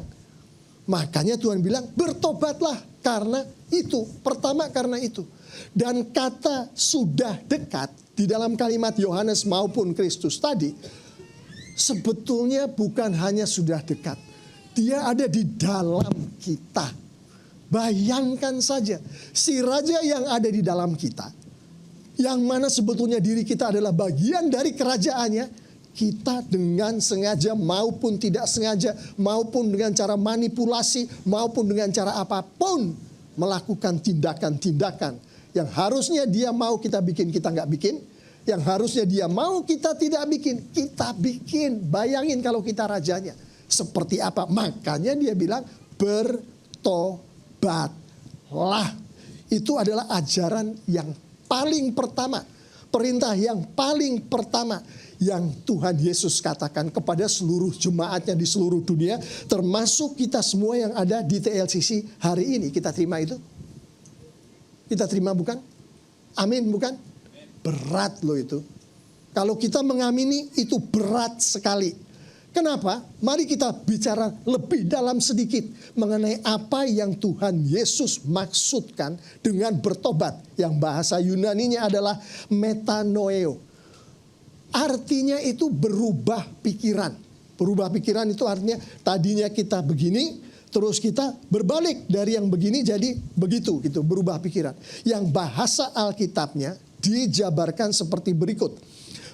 Makanya Tuhan bilang bertobatlah karena itu. Pertama karena itu. Dan kata sudah dekat di dalam kalimat Yohanes maupun Kristus tadi sebetulnya bukan hanya sudah dekat. Dia ada di dalam kita. Bayangkan saja si raja yang ada di dalam kita. Yang mana sebetulnya diri kita adalah bagian dari kerajaannya. Kita dengan sengaja maupun tidak sengaja, maupun dengan cara manipulasi, maupun dengan cara apapun, melakukan tindakan-tindakan yang harusnya dia mau kita bikin, kita nggak bikin. Yang harusnya dia mau kita tidak bikin, kita bikin. Bayangin kalau kita rajanya. Seperti apa? Makanya dia bilang bertobatlah. Itu adalah ajaran yang paling pertama. Perintah yang paling pertama yang Tuhan Yesus katakan kepada seluruh jemaatnya di seluruh dunia. Termasuk kita semua yang ada di TLCC hari ini. Kita terima itu? Kita terima bukan? Amin bukan? Berat loh itu. Kalau kita mengamini itu berat sekali. Kenapa? Mari kita bicara lebih dalam sedikit mengenai apa yang Tuhan Yesus maksudkan dengan bertobat. Yang bahasa Yunaninya adalah metanoeo. Artinya itu berubah pikiran. Berubah pikiran itu artinya tadinya kita begini, terus kita berbalik dari yang begini jadi begitu gitu, berubah pikiran. Yang bahasa Alkitabnya dijabarkan seperti berikut.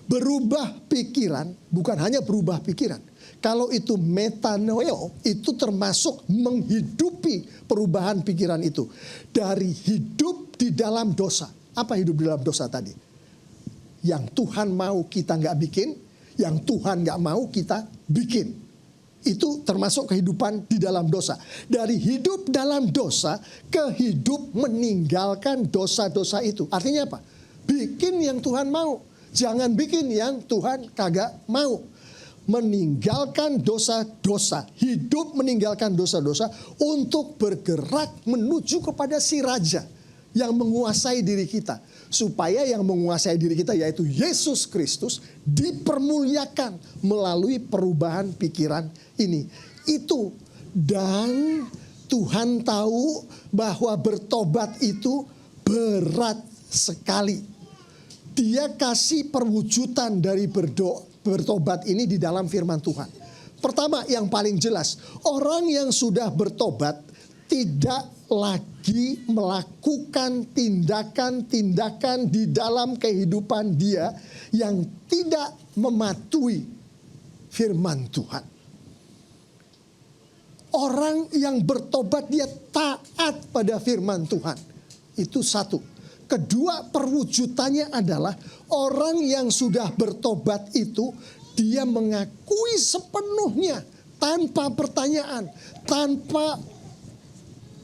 Berubah pikiran, bukan hanya berubah pikiran. Kalau itu metanoeo, itu termasuk menghidupi perubahan pikiran itu. Dari hidup di dalam dosa. Apa hidup di dalam dosa tadi? Yang Tuhan mau kita nggak bikin, yang Tuhan nggak mau kita bikin. Itu termasuk kehidupan di dalam dosa. Dari hidup dalam dosa ke hidup meninggalkan dosa-dosa itu. Artinya apa? Bikin yang Tuhan mau. Jangan bikin yang Tuhan kagak mau. Meninggalkan dosa-dosa. Hidup meninggalkan dosa-dosa untuk bergerak menuju kepada si Raja yang menguasai diri kita. Supaya yang menguasai diri kita yaitu Yesus Kristus dipermuliakan melalui perubahan pikiran ini. Itu. Dan Tuhan tahu bahwa bertobat itu berat sekali. Dia kasih perwujudan dari bertobat ini di dalam firman Tuhan. Pertama, yang paling jelas, orang yang sudah bertobat tidak lagi melakukan tindakan-tindakan di dalam kehidupan dia yang tidak mematuhi firman Tuhan. Orang yang bertobat dia taat pada firman Tuhan. Itu satu. Kedua, perwujudannya adalah orang yang sudah bertobat itu dia mengakui sepenuhnya tanpa pertanyaan, tanpa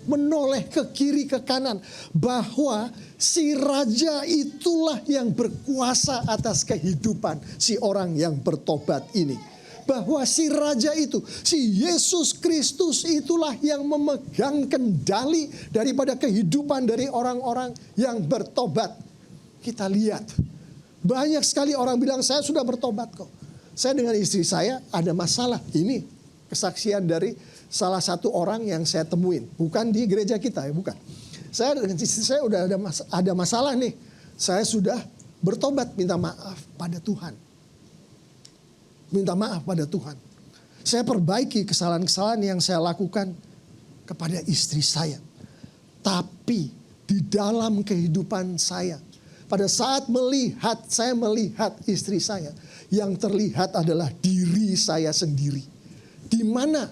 menoleh ke kiri ke kanan bahwa si Raja itulah yang berkuasa atas kehidupan si orang yang bertobat ini. Bahwa si Raja itu, si Yesus Kristus itulah yang memegang kendali daripada kehidupan dari orang-orang yang bertobat. Kita lihat, banyak sekali orang bilang saya sudah bertobat kok. Saya dengan istri saya ada masalah. Ini kesaksian dari salah satu orang yang saya temuin. Bukan di gereja kita ya, bukan. Saya dengan istri saya udah ada masalah nih. Saya sudah bertobat, minta maaf pada Tuhan. Minta maaf pada Tuhan. Saya perbaiki kesalahan-kesalahan yang saya lakukan kepada istri saya. Tapi di dalam kehidupan saya, pada saat saya melihat istri saya, yang terlihat adalah diri saya sendiri. Di mana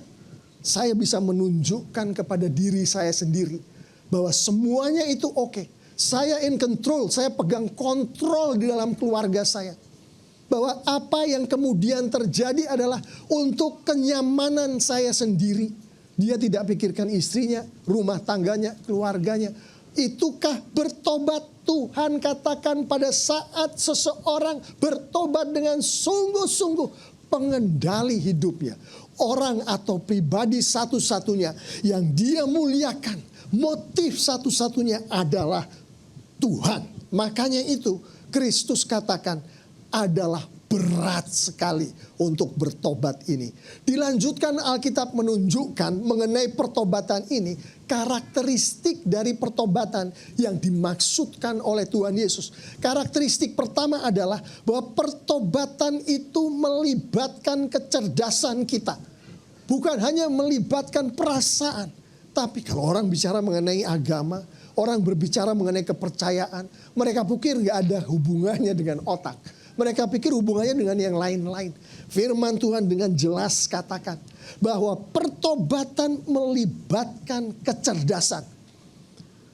saya bisa menunjukkan kepada diri saya sendiri bahwa semuanya itu oke. Saya in control, saya pegang kontrol di dalam keluarga saya. Bahwa apa yang kemudian terjadi adalah untuk kenyamanan saya sendiri. Dia tidak pikirkan istrinya, rumah tangganya, keluarganya. Itukah bertobat? Tuhan katakan pada saat seseorang bertobat dengan sungguh-sungguh, pengendali hidupnya. Orang atau pribadi satu-satunya yang dia muliakan, motif satu-satunya adalah Tuhan. Makanya itu Kristus katakan adalah berat sekali untuk bertobat ini. Dilanjutkan Alkitab menunjukkan mengenai pertobatan ini, karakteristik dari pertobatan yang dimaksudkan oleh Tuhan Yesus. Karakteristik pertama adalah bahwa pertobatan itu melibatkan kecerdasan kita. Bukan hanya melibatkan perasaan. Tapi kalau orang bicara mengenai agama, orang berbicara mengenai kepercayaan, mereka pikir gak ada hubungannya dengan otak. Mereka pikir hubungannya dengan yang lain-lain. Firman Tuhan dengan jelas katakan bahwa pertobatan melibatkan kecerdasan.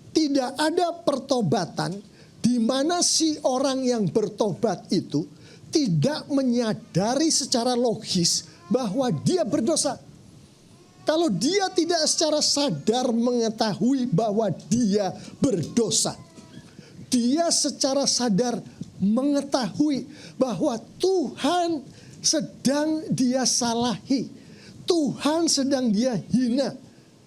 Tidak ada pertobatan di mana si orang yang bertobat itu tidak menyadari secara logis bahwa dia berdosa. Kalau dia tidak secara sadar mengetahui bahwa dia berdosa, dia secara sadar mengetahui bahwa Tuhan sedang dia salahi. Tuhan sedang dia hina.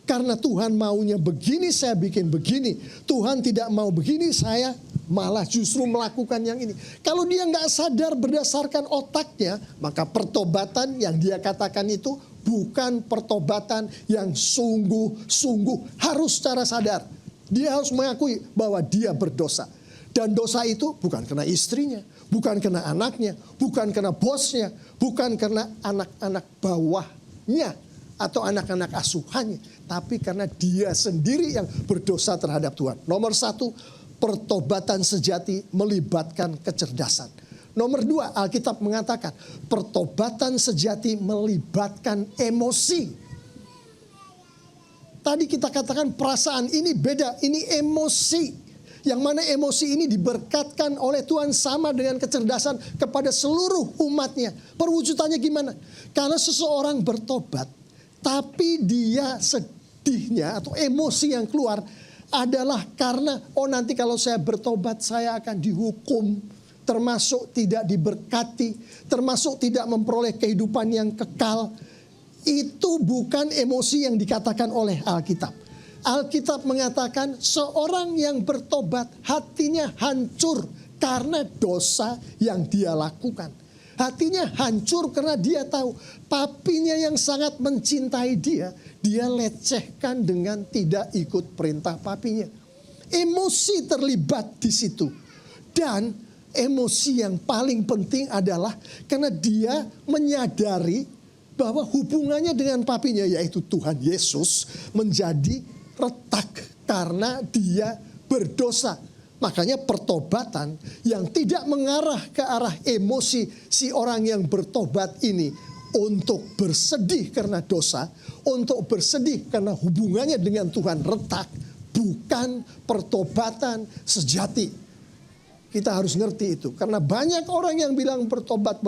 Karena Tuhan maunya begini, saya bikin begini. Tuhan tidak mau begini, saya malah justru melakukan yang ini. Kalau dia nggak sadar berdasarkan otaknya, maka pertobatan yang dia katakan itu bukan pertobatan yang sungguh-sungguh, harus secara sadar. Dia harus mengakui bahwa dia berdosa. Dan dosa itu bukan karena istrinya, bukan karena anaknya, bukan karena bosnya, bukan karena anak-anak bawahnya atau anak-anak asuhannya, tapi karena dia sendiri yang berdosa terhadap Tuhan. Nomor satu, pertobatan sejati melibatkan kecerdasan. Nomor 2, Alkitab mengatakan pertobatan sejati melibatkan emosi. Tadi kita katakan perasaan, ini beda, ini emosi. Yang mana emosi ini diberkatkan oleh Tuhan sama dengan kecerdasan kepada seluruh umatnya. Perwujudannya gimana? Karena seseorang bertobat, tapi dia sedihnya atau emosi yang keluar adalah karena, oh nanti kalau saya bertobat saya akan dihukum. Termasuk tidak diberkati, termasuk tidak memperoleh kehidupan yang kekal. Itu bukan emosi yang dikatakan oleh Alkitab. Alkitab mengatakan seorang yang bertobat hatinya hancur karena dosa yang dia lakukan. Hatinya hancur karena dia tahu papinya yang sangat mencintai dia lecehkan dengan tidak ikut perintah papinya. Emosi terlibat di situ. Dan emosi yang paling penting adalah karena dia menyadari bahwa hubungannya dengan papinya, yaitu Tuhan Yesus, menjadi retak karena dia berdosa. Makanya pertobatan yang tidak mengarah ke arah emosi si orang yang bertobat ini untuk bersedih karena dosa, untuk bersedih karena hubungannya dengan Tuhan retak, bukan pertobatan sejati. Kita harus ngerti itu. Karena banyak orang yang bilang bertobat,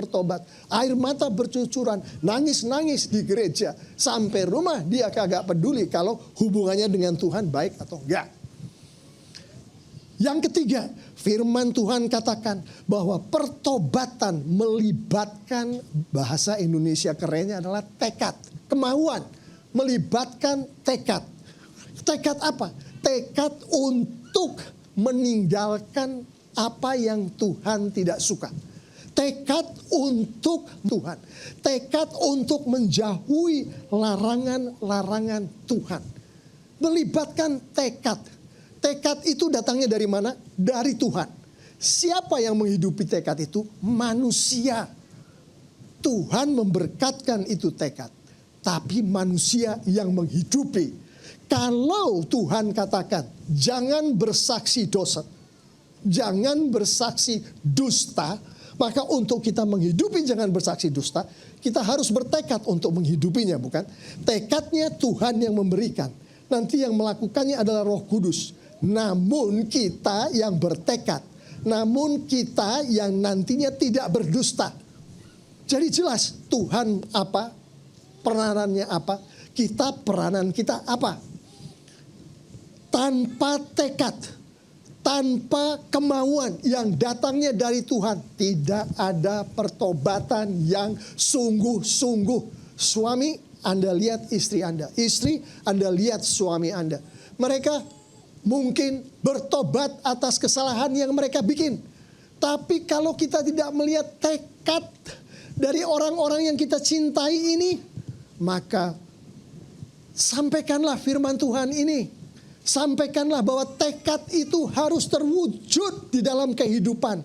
air mata bercucuran, nangis-nangis di gereja. Sampai rumah dia kagak peduli kalau hubungannya dengan Tuhan baik atau enggak. Yang ketiga, firman Tuhan katakan bahwa pertobatan melibatkan, bahasa Indonesia kerennya adalah tekad, kemauan, melibatkan tekad. Tekad apa? Tekad untuk meninggalkan apa yang Tuhan tidak suka. Tekad untuk Tuhan. Tekad untuk menjauhi larangan-larangan Tuhan. Melibatkan tekad. Tekad itu datangnya dari mana? Dari Tuhan. Siapa yang menghidupi tekad itu? Manusia. Tuhan memberkatkan itu tekad. Tapi manusia yang menghidupi. Kalau Tuhan katakan, jangan bersaksi dosa, jangan bersaksi dusta, maka untuk kita menghidupi jangan bersaksi dusta, kita harus bertekad untuk menghidupinya, bukan? Tekadnya Tuhan yang memberikan. Nanti yang melakukannya adalah Roh Kudus. Namun kita yang bertekad, namun kita yang nantinya tidak berdusta. Jadi jelas Tuhan apa, peranannya apa, peranan kita apa. Tanpa tekad, tanpa kemauan yang datangnya dari Tuhan, tidak ada pertobatan yang sungguh-sungguh. Suami, Anda lihat istri Anda. Istri, Anda lihat suami Anda. Mereka mungkin bertobat atas kesalahan yang mereka bikin. Tapi kalau kita tidak melihat tekad dari orang-orang yang kita cintai ini, maka sampaikanlah firman Tuhan ini. Sampaikanlah bahwa tekad itu harus terwujud di dalam kehidupan.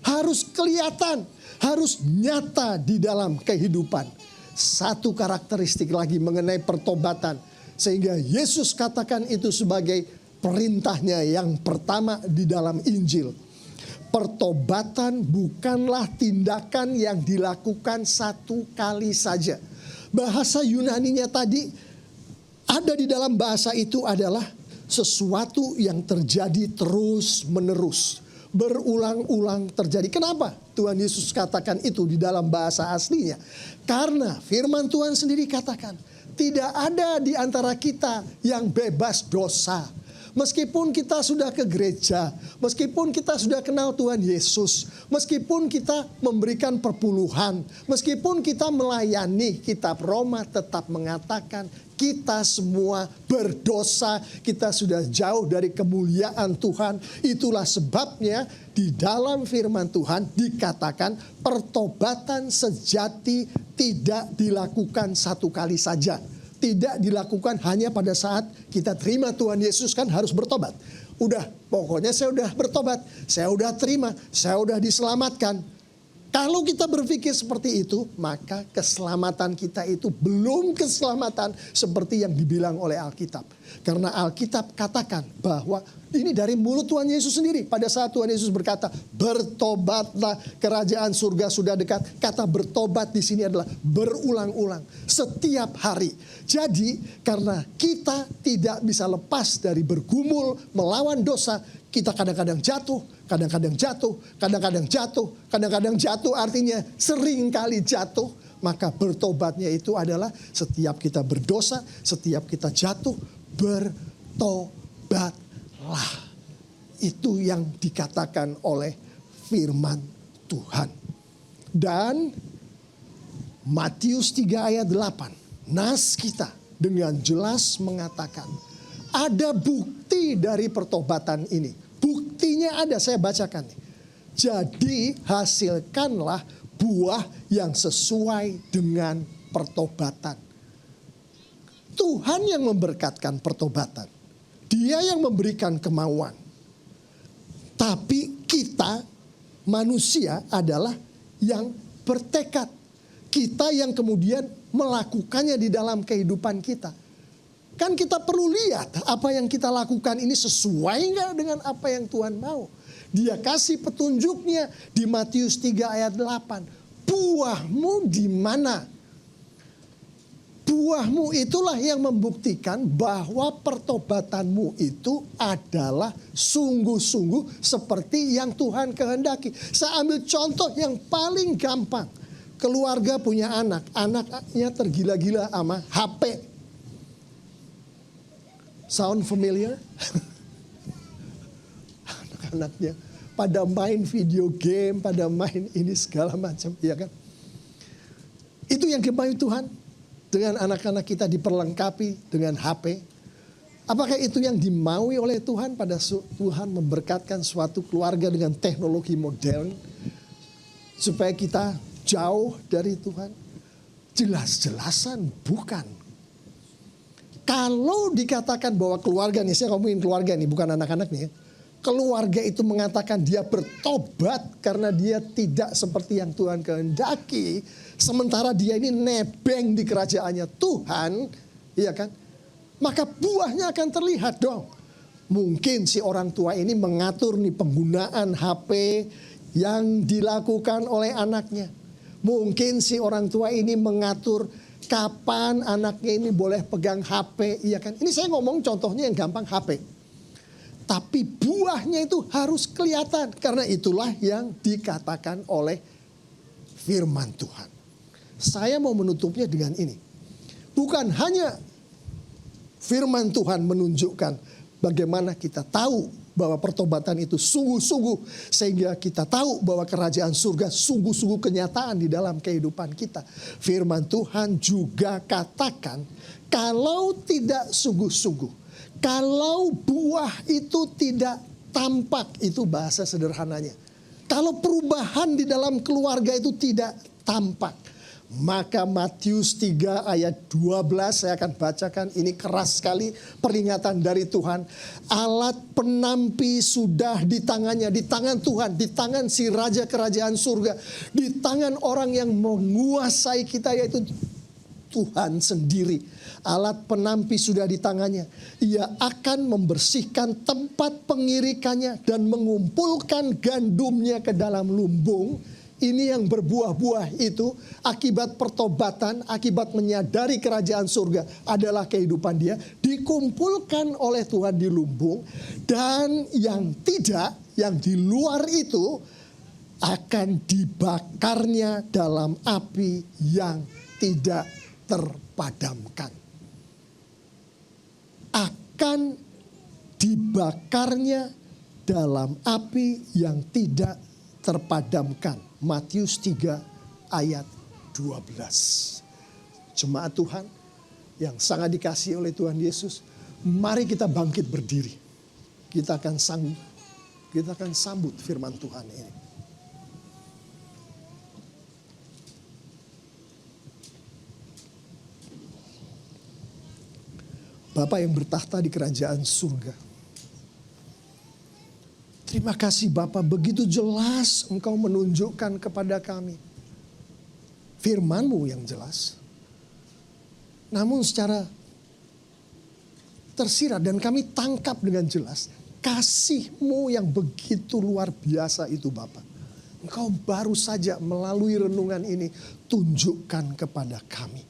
Harus kelihatan, harus nyata di dalam kehidupan. Satu karakteristik lagi mengenai pertobatan. Sehingga Yesus katakan itu sebagai perintahnya yang pertama di dalam Injil. Pertobatan bukanlah tindakan yang dilakukan satu kali saja. Bahasa Yunaninya tadi ada di dalam bahasa itu adalah sesuatu yang terjadi terus menerus. Berulang-ulang terjadi. Kenapa Tuhan Yesus katakan itu di dalam bahasa aslinya? Karena firman Tuhan sendiri katakan, tidak ada di antara kita yang bebas dosa. Meskipun kita sudah ke gereja, meskipun kita sudah kenal Tuhan Yesus, meskipun kita memberikan perpuluhan, meskipun kita melayani, kitab Roma tetap mengatakan kita semua berdosa, kita sudah jauh dari kemuliaan Tuhan. Itulah sebabnya di dalam firman Tuhan dikatakan pertobatan sejati tidak dilakukan satu kali saja. Tidak dilakukan hanya pada saat kita terima Tuhan Yesus, kan harus bertobat. Udah, pokoknya saya udah bertobat, saya udah terima, saya udah diselamatkan. Kalau kita berpikir seperti itu, maka keselamatan kita itu belum keselamatan seperti yang dibilang oleh Alkitab. Karena Alkitab katakan bahwa ini dari mulut Tuhan Yesus sendiri. Pada saat Tuhan Yesus berkata, bertobatlah, kerajaan surga sudah dekat. Kata bertobat di sini adalah berulang-ulang, setiap hari. Jadi karena kita tidak bisa lepas dari bergumul, melawan dosa, kita kadang-kadang jatuh, kadang-kadang jatuh, kadang-kadang jatuh, kadang-kadang jatuh, artinya sering kali jatuh. Maka bertobatnya itu adalah setiap kita berdosa, setiap kita jatuh, bertobatlah. Itu yang dikatakan oleh firman Tuhan. Dan Matius 3 ayat 8, nas kita dengan jelas mengatakan, ada bukti dari pertobatan ini. Buktinya ada, saya bacakan nih. Jadi hasilkanlah buah yang sesuai dengan pertobatan. Tuhan yang memberkatkan pertobatan. Dia yang memberikan kemauan. Tapi kita manusia adalah yang bertekad. Kita yang kemudian melakukannya di dalam kehidupan kita. Kan kita perlu lihat apa yang kita lakukan ini sesuai nggak dengan apa yang Tuhan mau. Dia kasih petunjuknya di Matius 3 ayat 8. Buahmu di mana? Buahmu itulah yang membuktikan bahwa pertobatanmu itu adalah sungguh-sungguh seperti yang Tuhan kehendaki. Saya ambil contoh yang paling gampang. Keluarga punya anak, anaknya tergila-gila sama HP. Sound familiar? Anak-anaknya pada main video game, pada main ini segala macam, ya kan? Itu yang dimaui Tuhan dengan anak-anak kita diperlengkapi dengan HP. Apakah itu yang dimaui oleh Tuhan pada Tuhan memberkatkan suatu keluarga dengan teknologi modern supaya kita jauh dari Tuhan? Jelas-jelasan bukan. Kalau dikatakan bahwa keluarga nih, saya ngomongin keluarga nih, bukan anak-anak nih ya. Keluarga itu mengatakan dia bertobat karena dia tidak seperti yang Tuhan kehendaki. Sementara dia ini nebeng di kerajaannya Tuhan, iya kan? Maka buahnya akan terlihat dong. Mungkin si orang tua ini mengatur nih penggunaan HP yang dilakukan oleh anaknya. Mungkin si orang tua ini mengatur kapan anaknya ini boleh pegang HP, iya kan? Ini saya ngomong contohnya yang gampang HP. Tapi buahnya itu harus kelihatan. Karena itulah yang dikatakan oleh firman Tuhan. Saya mau menutupnya dengan ini. Bukan hanya firman Tuhan menunjukkan bagaimana kita tahu bahwa pertobatan itu sungguh-sungguh. Sehingga kita tahu bahwa kerajaan surga sungguh-sungguh kenyataan di dalam kehidupan kita. Firman Tuhan juga katakan kalau tidak sungguh-sungguh. Kalau buah itu tidak tampak, itu bahasa sederhananya. Kalau perubahan di dalam keluarga itu tidak tampak. Maka Matius 3 ayat 12 saya akan bacakan. Ini keras sekali peringatan dari Tuhan. Alat penampi sudah di tangannya. Di tangan Tuhan. Di tangan si Raja Kerajaan Surga. Di tangan orang yang menguasai kita, yaitu Tuhan sendiri. Alat penampi sudah di tangannya. Ia akan membersihkan tempat pengirikannya dan mengumpulkan gandumnya ke dalam lumbung. Ini yang berbuah-buah itu akibat pertobatan, akibat menyadari kerajaan surga adalah kehidupan dia. Dikumpulkan oleh Tuhan di lumbung. Dan yang tidak, yang di luar itu akan dibakarnya dalam api yang tidak terpadamkan. Akan dibakarnya dalam api yang tidak terpadamkan. Matius 3 ayat 12. Jemaat Tuhan yang sangat dikasihi oleh Tuhan Yesus, mari kita bangkit berdiri. Kita akan sambut firman Tuhan ini. Bapa yang bertahta di kerajaan surga, Terima kasih Bapa, begitu jelas Engkau menunjukkan kepada kami firman-Mu yang jelas. Namun secara tersirat dan kami tangkap dengan jelas kasih-Mu yang begitu luar biasa itu Bapa. Engkau baru saja melalui renungan ini tunjukkan kepada kami.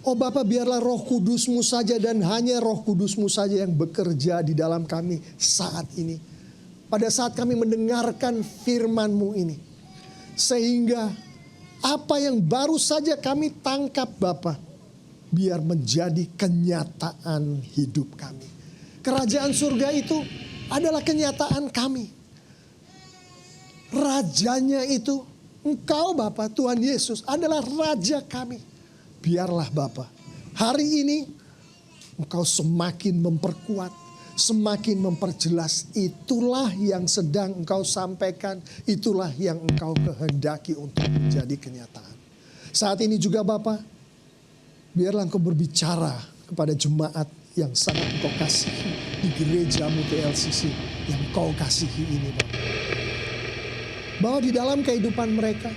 Oh Bapa, biarlah Roh Kudus-Mu saja dan hanya Roh Kudus-Mu saja yang bekerja di dalam kami saat ini. Pada saat kami mendengarkan firman-Mu ini. Sehingga apa yang baru saja kami tangkap Bapa, biar menjadi kenyataan hidup kami. Kerajaan surga itu adalah kenyataan kami. Rajanya itu Engkau Bapa, Tuhan Yesus adalah Raja kami. Biarlah Bapa, hari ini Engkau semakin memperkuat, semakin memperjelas. Itulah yang sedang Engkau sampaikan, itulah yang Engkau kehendaki untuk menjadi kenyataan. Saat ini juga Bapa, biarlah Engkau berbicara kepada jemaat yang sangat Engkau kasihi di gereja-Mu TLCC yang Engkau kasihi ini Bapa. Bahwa di dalam kehidupan mereka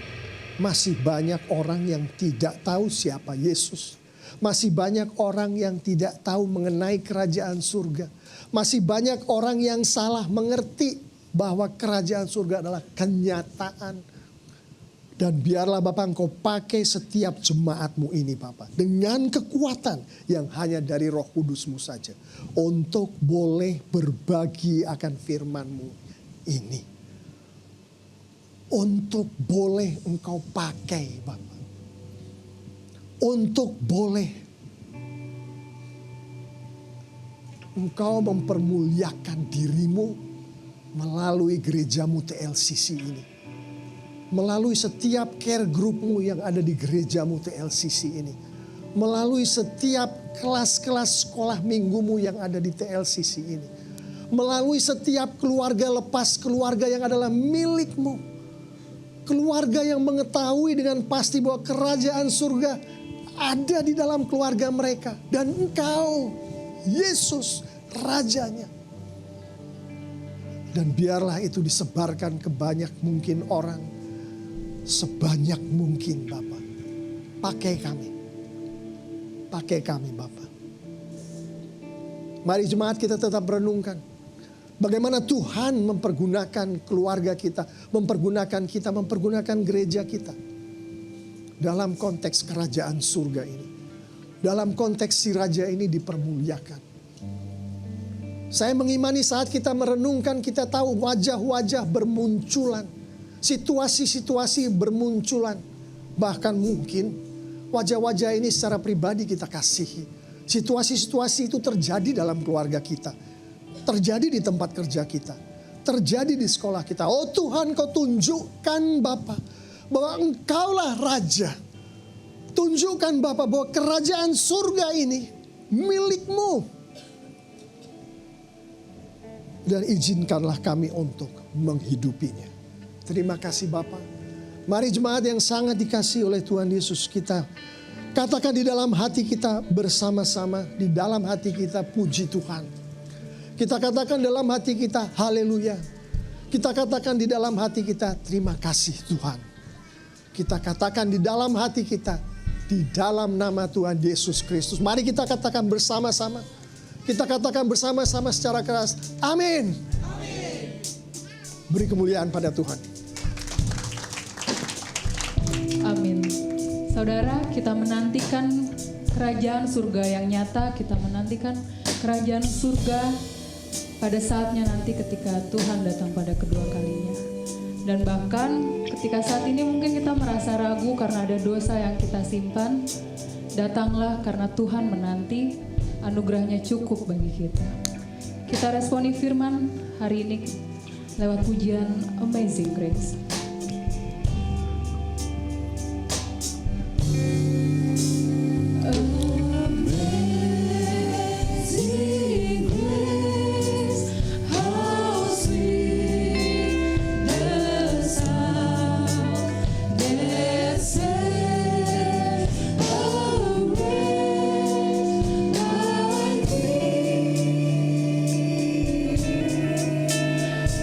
masih banyak orang yang tidak tahu siapa Yesus. Masih banyak orang yang tidak tahu mengenai kerajaan surga. Masih banyak orang yang salah mengerti bahwa kerajaan surga adalah kenyataan. Dan biarlah Bapak Engkau pakai setiap jemaat-Mu ini Bapak. Dengan kekuatan yang hanya dari Roh Kudus-Mu saja. Untuk boleh berbagi akan firman-Mu ini. Untuk boleh Engkau pakai Bapak. Untuk boleh Engkau mempermuliakan diri-Mu melalui gereja-Mu TLCC ini. Melalui setiap care group-Mu yang ada di gereja-Mu TLCC ini. Melalui setiap kelas-kelas sekolah minggu-Mu yang ada di TLCC ini. Melalui setiap keluarga lepas keluarga yang adalah milik-Mu. Keluarga yang mengetahui dengan pasti bahwa kerajaan surga ada di dalam keluarga mereka. Dan Engkau, Yesus, Rajanya. Dan biarlah itu disebarkan ke banyak mungkin orang. Sebanyak mungkin Bapa. Pakai kami. Pakai kami Bapa. Mari jemaat kita tetap renungkan. Bagaimana Tuhan mempergunakan keluarga kita, mempergunakan gereja kita. Dalam konteks kerajaan surga ini. Dalam konteks si Raja ini dipermuliakan. Saya mengimani saat kita merenungkan, kita tahu wajah-wajah bermunculan. Situasi-situasi bermunculan. Bahkan mungkin wajah-wajah ini secara pribadi kita kasihi. Situasi-situasi itu terjadi dalam keluarga kita. Terjadi di tempat kerja kita. Terjadi di sekolah kita. Oh Tuhan, Kau tunjukkan Bapa bahwa Engkaulah Raja. Tunjukkan Bapa bahwa kerajaan surga ini milik-Mu. Dan izinkanlah kami untuk menghidupinya. Terima kasih Bapa. Mari jemaat yang sangat dikasihi oleh Tuhan Yesus, kita katakan di dalam hati kita bersama-sama. Di dalam hati kita puji Tuhan. Kita katakan dalam hati kita haleluya. Kita katakan di dalam hati kita terima kasih Tuhan. Kita katakan di dalam hati kita di dalam nama Tuhan Yesus Kristus. Mari kita katakan bersama-sama. Kita katakan bersama-sama secara keras. Amin. Amin. Beri kemuliaan pada Tuhan. Amin. Saudara, kita menantikan kerajaan surga yang nyata. Kita menantikan kerajaan surga pada saatnya nanti ketika Tuhan datang pada kedua kalinya. Dan bahkan ketika saat ini mungkin kita merasa ragu karena ada dosa yang kita simpan. Datanglah karena Tuhan menanti, anugerahnya cukup bagi kita. Kita responi firman hari ini lewat pujian Amazing Grace.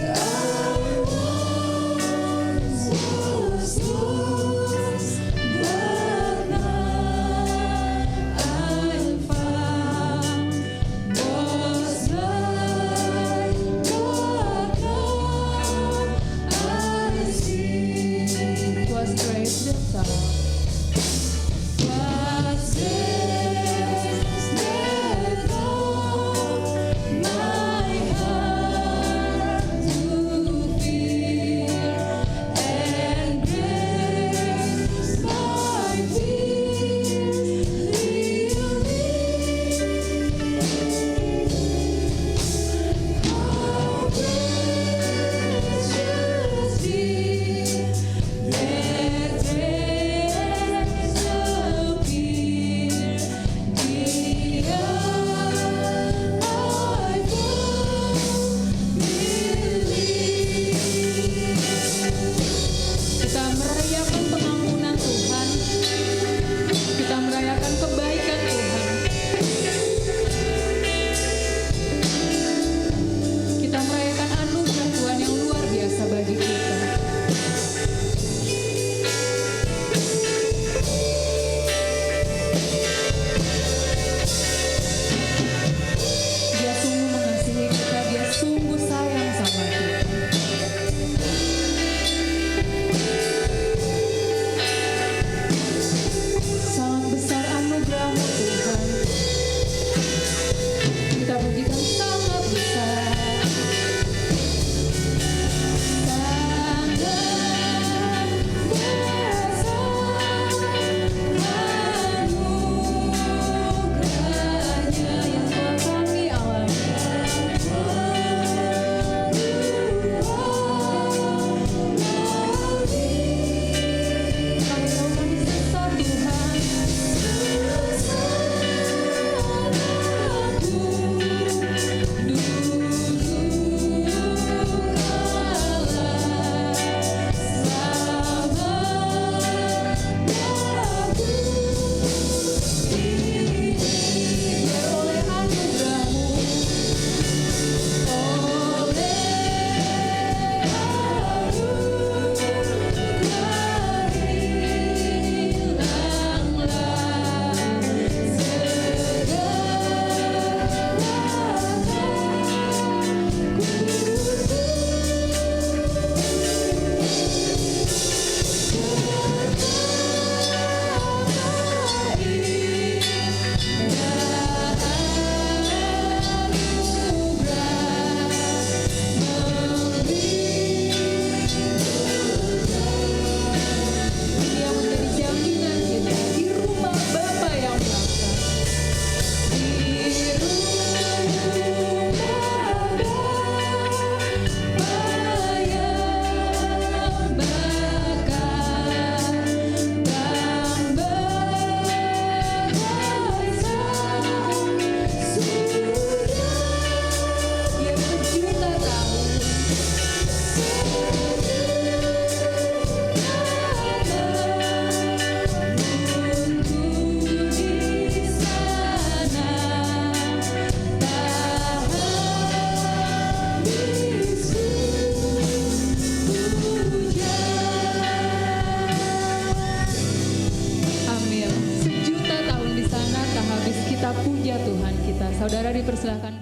I Praise the song. Kita merayakan pengampunan Tuhan. Kita merayakan kebaikan Tuhan. Kita merayakan anugerah Tuhan yang luar biasa bagi kita. Dia sungguh mengasihi kita, dia sungguh sayang sama kita. Sangat besar anugerah-Mu Tuhan. Kita pujikan sangat besar. Sangat besar anugerahnya yang telah kami alami. Kami tahu kami sesat Tuhan. Oleh anugerah-Mu, yang menjadi jaminan kita di rumah Bapa yang bakar. Di rumah Bapa yang bakar, dan berbagai surga yang berjuta tahun. Amin. Sejuta tahun di sana tak habis kita puja Tuhan kita. Saudara dipersilakan.